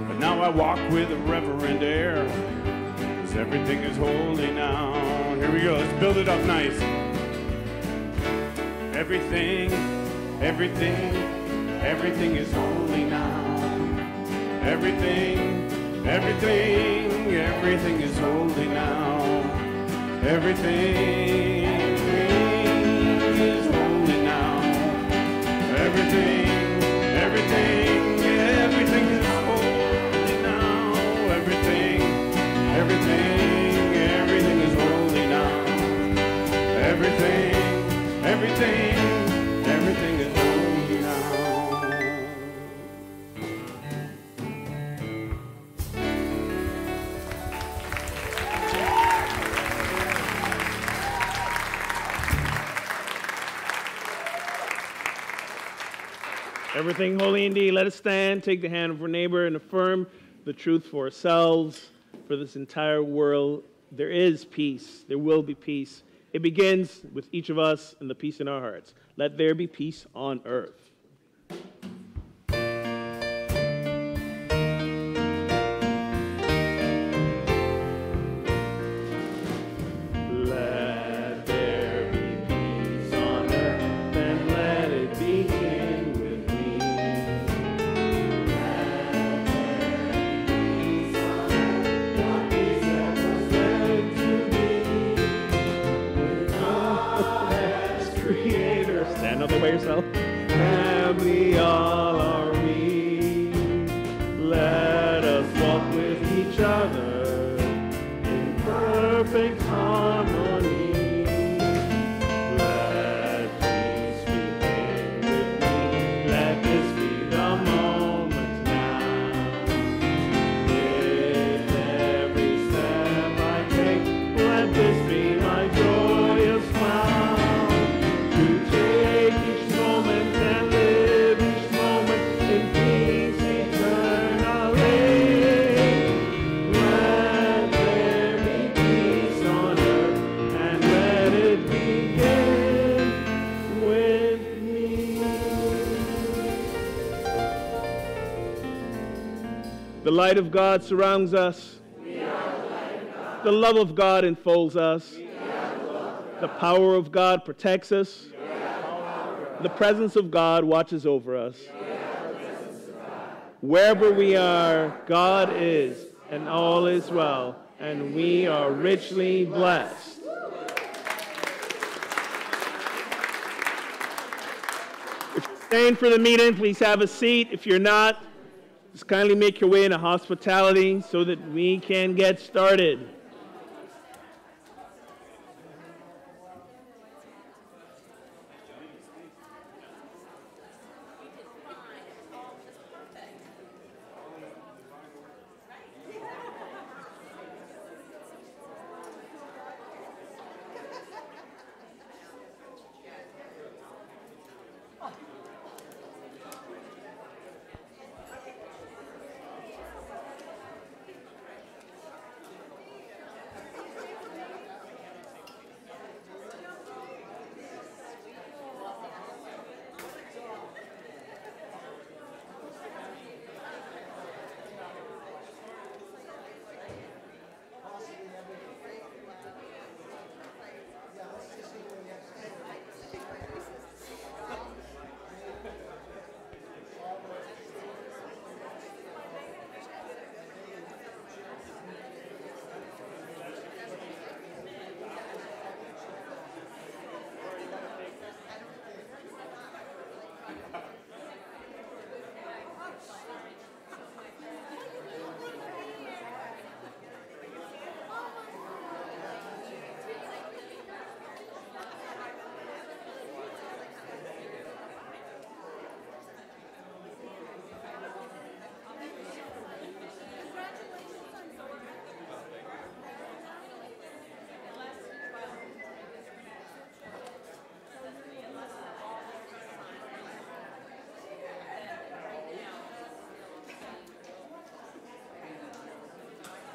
but now I walk with a reverent air, 'cause everything is holy now. Here we go, let's build it up nice. Everything is holy now. Everything is holy now. Everything is holy now. Everything is holy now. Everything is holy now. Everything is holy now. Everything holy indeed. Let us stand, take the hand of our neighbor, and affirm the truth for ourselves, for this entire world. There is peace. There will be peace. It begins with each of us and the peace in our hearts. Let there be peace on earth. Let there be peace on earth, then let it begin with me. Let there be peace on earth, not peace that was meant to be. With God as creator. Stand up by yourself. And we all are we. Let us walk with each other in perfect harmony. Let peace begin with me. Let this be the moment now. With every step I take, let this be my joyous smile. To take each moment and live each moment in peace eternally. Let there be peace on earth, and let it begin with me. The light of God surrounds us. The love of God enfolds us. The power of God protects us. The presence of God watches over us. Wherever we are, God is, and all is well, and we are richly blessed. If you're staying for the meeting, please have a seat. If you're not, just kindly make your way into hospitality so that we can get started.